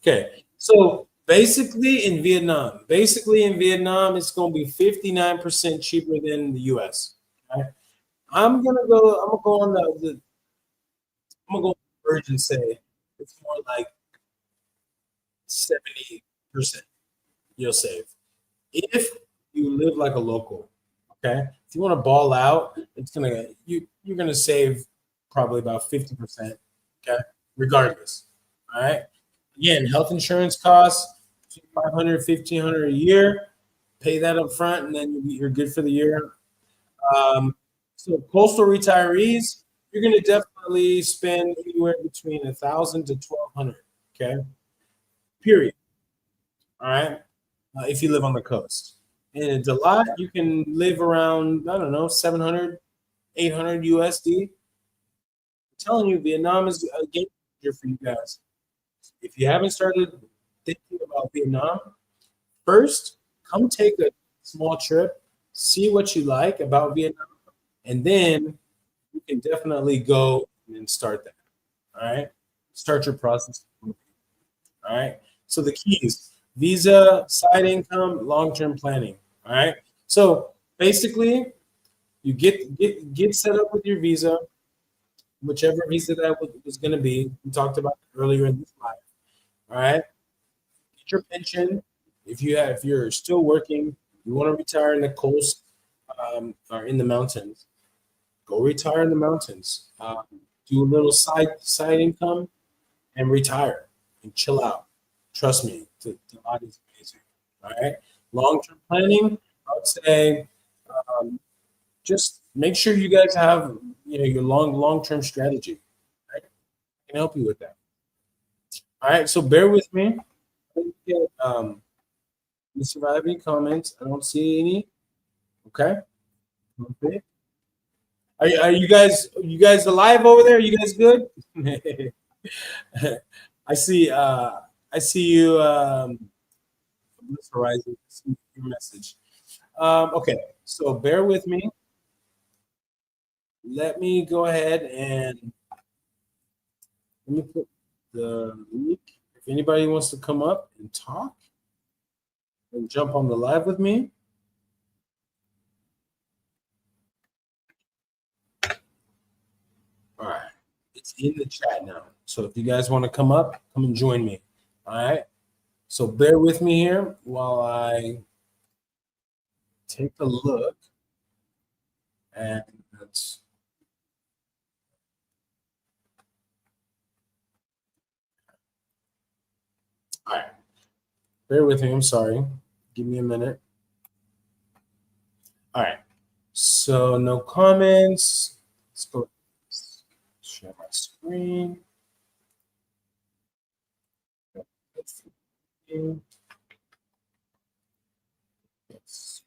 Okay. So Basically in Vietnam, it's going to be 59% cheaper than the US. Okay? I'm gonna go on I'm gonna go on the verge and say it's more like 70% you'll save if you live like a local. Okay, if you want to ball out, you're gonna save probably about 50%. Okay, regardless. All right. Again, health insurance costs 500, 1,500 a year. Pay that up front, and then you're good for the year. Um, so coastal retirees, you're going to definitely spend anywhere between 1,000 to 1,200. Okay, period. All right, if you live on the coast. And in Dalat, you can live around, I don't know, 700, 800 USD. I'm telling you, Vietnam is a game changer for you guys. If you haven't started thinking about Vietnam, first, come take a small trip, see what you like about Vietnam, and then you can definitely go and start that. All right. Start your process. All right. So the keys: visa, side income, long-term planning. All right. So basically, you get set up with your visa, whichever visa that was going to be. We talked about it earlier in this live. All right. Get your pension. If you're still working, you want to retire in the coast or in the mountains. Go retire in the mountains. Do a little side income and retire and chill out. Trust me, the body is amazing. All right. Long term planning, I would say, just make sure you guys have your long term strategy. Right? I can help you with that. All right. So bear with me. Let me get, any comments? I don't see any. Okay. Okay. Are you guys alive over there? Are you guys good? I see I see you Horizon. I see your message. Okay, so bear with me. Let me go ahead and let me put the link. If anybody wants to come up and talk and jump on the live with me. All right. It's in the chat now. So if you guys want to come up, come and join me. All right. So bear with me here while I take a look. And that's all right. Bear with me. I'm sorry. Give me a minute. All right. So no comments. Let's go share my screen. Yes.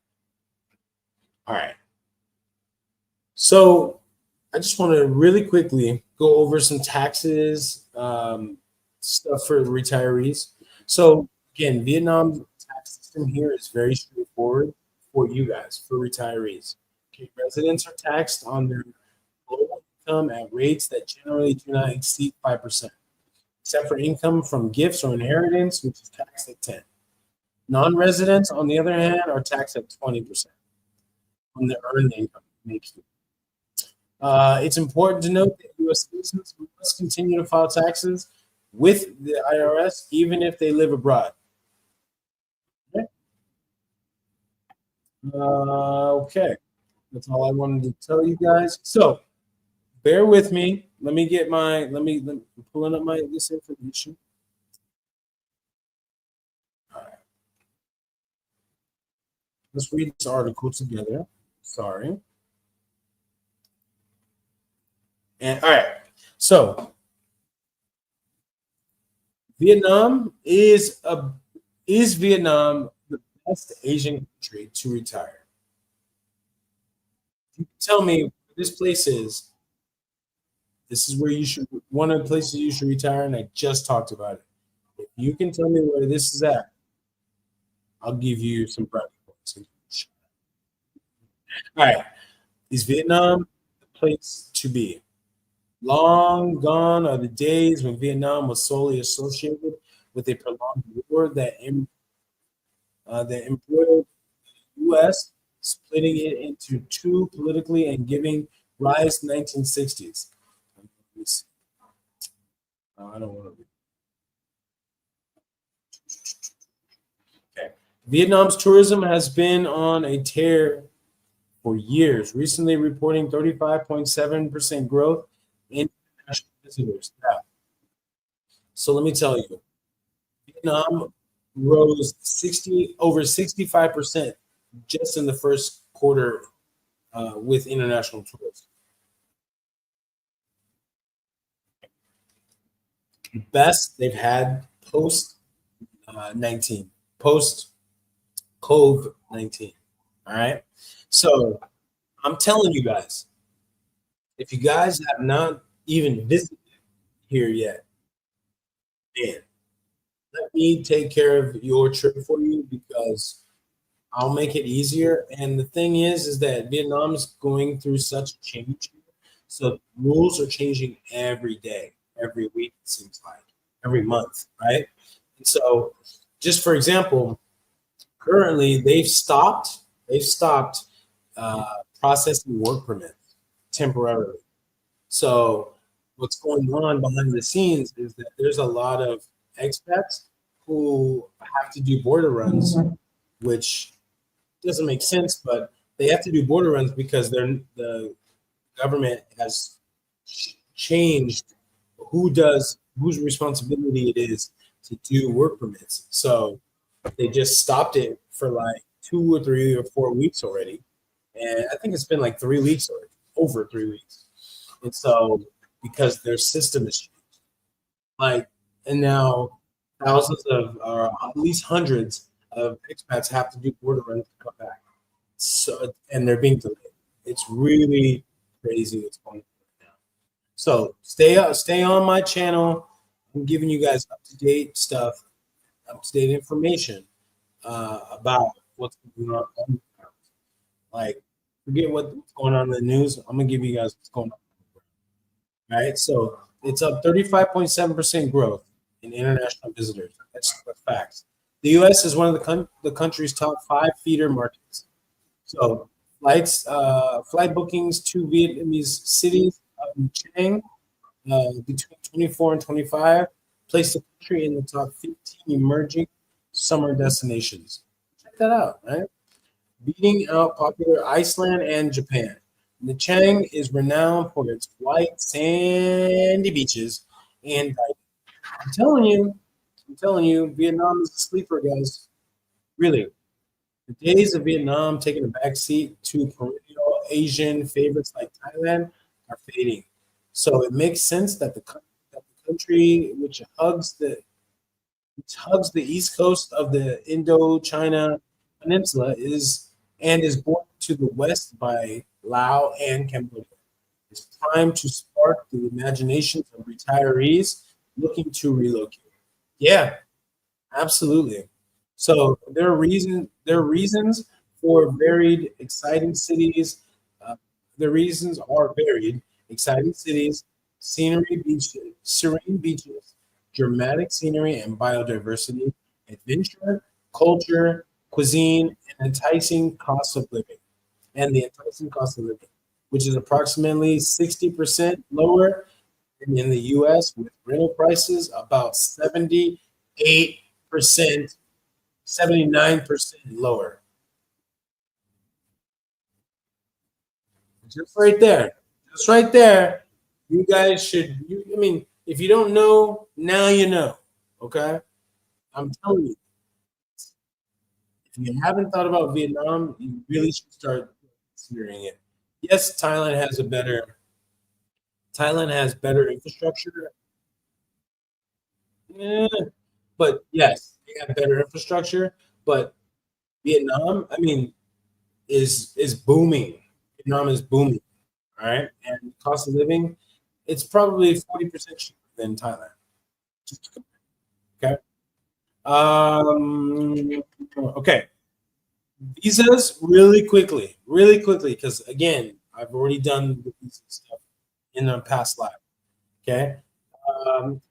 All right. So I just want to really quickly go over some taxes stuff for retirees. So again, Vietnam tax system here is very straightforward for you guys, for retirees. Okay, residents are taxed on their global income at rates that generally do not exceed 5%, except for income from gifts or inheritance, which is taxed at 10. Non-residents, on the other hand, are taxed at 20% on their earned income. It's important to note that U.S. citizens must continue to file taxes with the IRS, even if they live abroad. Okay. Okay. That's all I wanted to tell you guys. So bear with me. Let me I'm pulling up this information. All right. Let's read this article together. Sorry. And all right. So is Vietnam the best Asian country to retire? You tell me this place is. This is where one of the places you should retire, and I just talked about it. If you can tell me where this is at, I'll give you some brownie points. All right, is Vietnam the place to be? Long gone are the days when Vietnam was solely associated with a prolonged war that embroiled the U.S., splitting it into two politically and giving rise to 1960s. Let me see. I don't want to. Okay. Vietnam's tourism has been on a tear for years, recently reporting 35.7% growth in international visitors. Now, so let me tell you, Vietnam rose 60 over 65% just in the first quarter with international tourists. Best they've had post 19, post COVID 19. All right. So I'm telling you guys, if you guys have not even visited here yet, man, let me take care of your trip for you because I'll make it easier. And the thing is that Vietnam is going through such change. So rules are changing every day, every week, it seems like, every month, right? And so, just for example, currently they've stopped processing work permits temporarily. So what's going on behind the scenes is that there's a lot of expats who have to do border runs, which doesn't make sense, but they have to do border runs because the government has changed whose responsibility it is to do work permits. So they just stopped it for like 2 or 3 or 4 weeks already, and I think it's been like 3 weeks already, over 3 weeks. And so because their system is changed, like, and now thousands of, or at least hundreds of expats have to do border runs to come back. So, and they're being delayed. It's really crazy what's going on right now. So stay on my channel. I'm giving you guys up to date stuff, up to date information about what's going on. Like, forget what's going on in the news. I'm gonna give you guys what's going on. All right, so it's up 35.7% growth in international visitors. That's facts. The U.S. is one of the country's top 5 feeder markets. So flight bookings to Vietnamese cities Chiang between 24 and 25 place the country in the top 15 emerging summer destinations. Check that out, right? Beating out popular Iceland and Japan. The Chang is renowned for its white sandy beaches and diving. I'm telling you, Vietnam is a sleeper, guys. Really, the days of Vietnam taking a back seat to perennial Asian favorites like Thailand are fading. So it makes sense that the country which hugs the east coast of the Indochina Peninsula is bordered to the west by Laos and Cambodia. It's primed to spark the imaginations of retirees looking to relocate. Yeah, absolutely. So there are reasons for varied, exciting cities. The reasons are varied, exciting cities, serene beaches, dramatic scenery and biodiversity, adventure, culture, cuisine, and the enticing cost of living, which is approximately 60% lower than in the US, with rental prices about 78%, 79% lower. Just right there. Just right there. You guys I mean, if you don't know, now you know. Okay? I'm telling you, if you haven't thought about Vietnam, you really should start considering it. Yes, Thailand has better infrastructure. Yeah, but yes, they have better infrastructure. But Vietnam, I mean, is booming. Vietnam is booming. All right, and cost of living, it's probably 40% cheaper than Thailand. Okay. Okay. Visas really quickly, because again, I've already done the visa stuff in the past live. Okay. Um,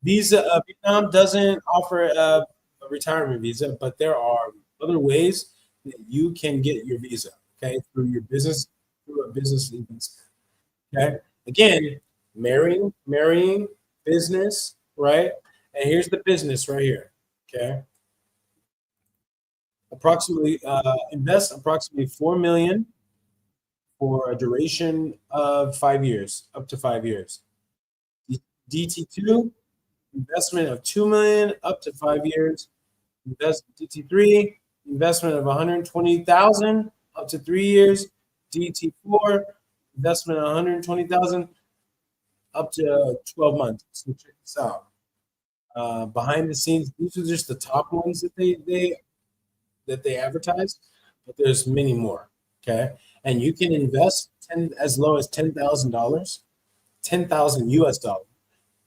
Visa Vietnam doesn't offer a retirement visa, but there are other ways that you can get your visa. Okay, through your business, through a business visa. Okay, again, marrying, business, right? And here's the business right here. Okay, approximately invest approximately 4 million for a duration of 5 years, up to 5 years. DT2 investment of 2 million up to 5 years. Invest DT3 investment of 120,000 up to 3 years. DT4 investment of 120,000 up to 12 months. So check this out. Behind the scenes, these are just the top ones that they advertise, but there's many more. Okay, and you can invest as low as $10,000, 10,000 US dollars,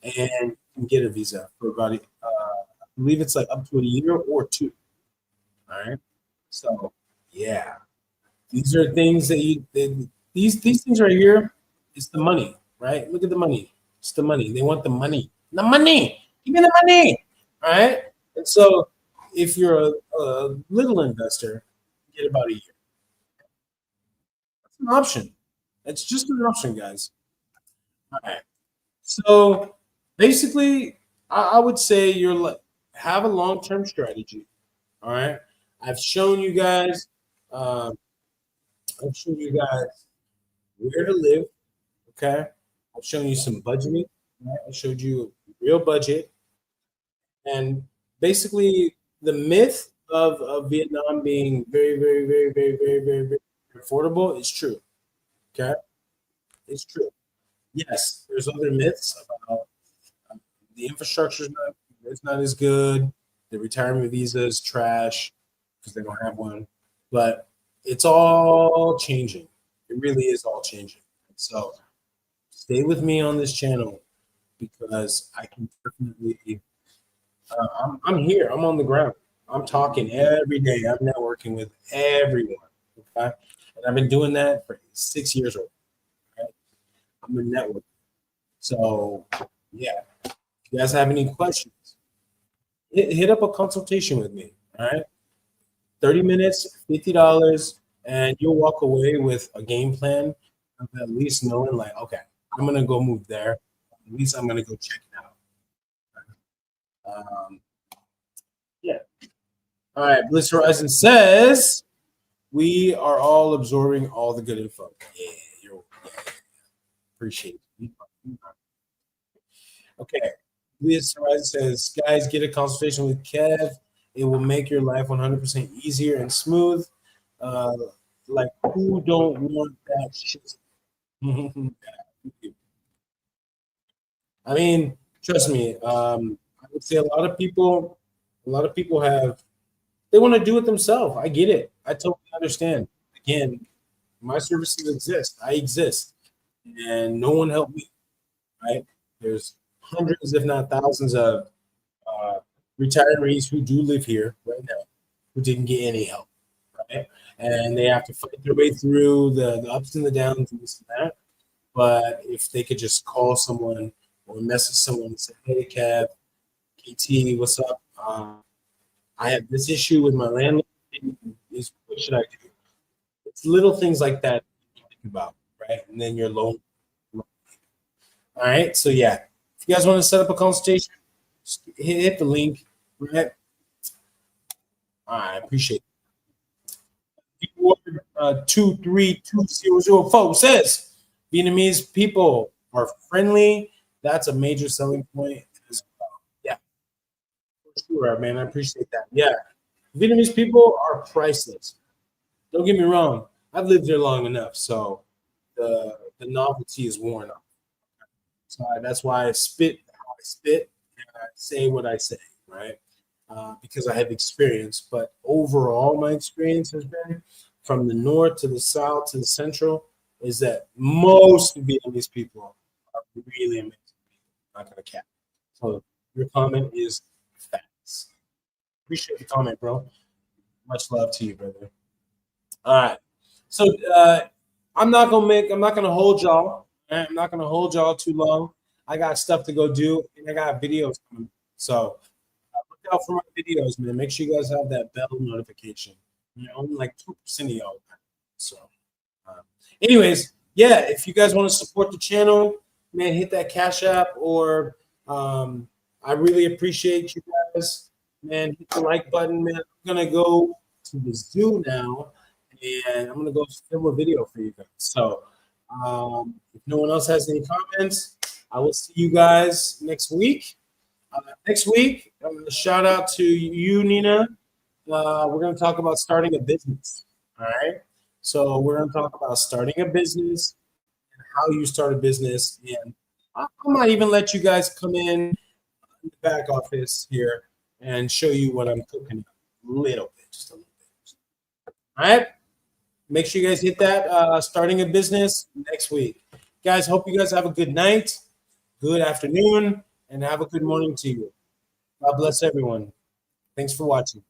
and you can get a visa for about I believe it's like up to a year or two. All right, so yeah, these are things that these things right here. It's the money, right? Look at the money. It's the money. They want the money. The money. Give me the money. All right. And so, if you're a little investor, get about a year. That's an option. It's just an option, guys. All right. So basically, I would say have a long term strategy. All right. I've shown you guys. Um, I've shown you guys where to live. Okay. I've shown you some budgeting. Right? I showed you a real budget. And basically, the myth of Vietnam being very, very, very, very, very, very, very affordable is true. Okay. It's true. Yes, there's other myths about the infrastructure is not it's not as good. The retirement visa is trash because they don't have one. But it's all changing. It really is all changing. So stay with me on this channel because I can definitely. I'm here. I'm on the ground. I'm talking every day. I'm networking with everyone. Okay, and I've been doing that for 6 years already. Okay? I'm a network. So yeah, if you guys have any questions, hit up a consultation with me. All right, 30 minutes, $50, and you'll walk away with a game plan of at least knowing, like, okay, I'm gonna go move there. At least I'm gonna go check it out. Um, yeah. All right. Bliss Horizon says we are all absorbing all the good info. Yeah, yeah, appreciate it. Okay. Bliss Horizon says, guys, get a consultation with Kev. It will make your life 100% easier and smooth. Uh, like, who don't want that shit? I mean, trust me. I would say a lot of people they want to do it themselves. I get it. I totally understand. Again, my services exist. I exist, and no one helped me. Right? There's hundreds, if not thousands, of uh, retirees who do live here right now who didn't get any help. Right? And they have to fight their way through the ups and the downs and this and that. But if they could just call someone or message someone and say, "Hey, Kev, KT, what's up? I have this issue with my landlord. What should I do?" It's little things like that you think about, right? And then you're low. All right. So yeah, if you guys want to set up a consultation, hit the link. Right. All right. I appreciate it. 232004 says Vietnamese people are friendly. That's a major selling point as well. Yeah, for sure, man. I appreciate that. Yeah, Vietnamese people are priceless. Don't get me wrong. I've lived here long enough, so the novelty is worn off. So that's why I spit how I spit and I say what I say, right? Because I have experience. But overall, my experience has been from the north to the south to the central is that most Vietnamese people are really amazing people. Not gonna cap. So your comment is facts. Appreciate the comment, bro. Much love to you, brother. All right. So I'm not gonna hold y'all. I'm not gonna hold y'all too long. I got stuff to go do, and I got videos coming. So look out for my videos, man. Make sure you guys have that bell notification. Only like 2% of y'all. So, uh, anyways, yeah, if you guys want to support the channel, man, hit that Cash App, or I really appreciate you guys, man. Hit the like button, man. I'm gonna go to the zoo now, and I'm gonna go film a video for you guys. So, if no one else has any comments, I will see you guys next week. Next week, shout out to you, Nina. We're going to talk about starting a business. All right. So we're going to talk about starting a business and how you start a business. And I might even let you guys come in the back office here and show you what I'm cooking a little bit, just a little bit. All right. Make sure you guys hit that starting a business next week. Guys, hope you guys have a good night, good afternoon, and have a good morning to you. God bless everyone. Thanks for watching.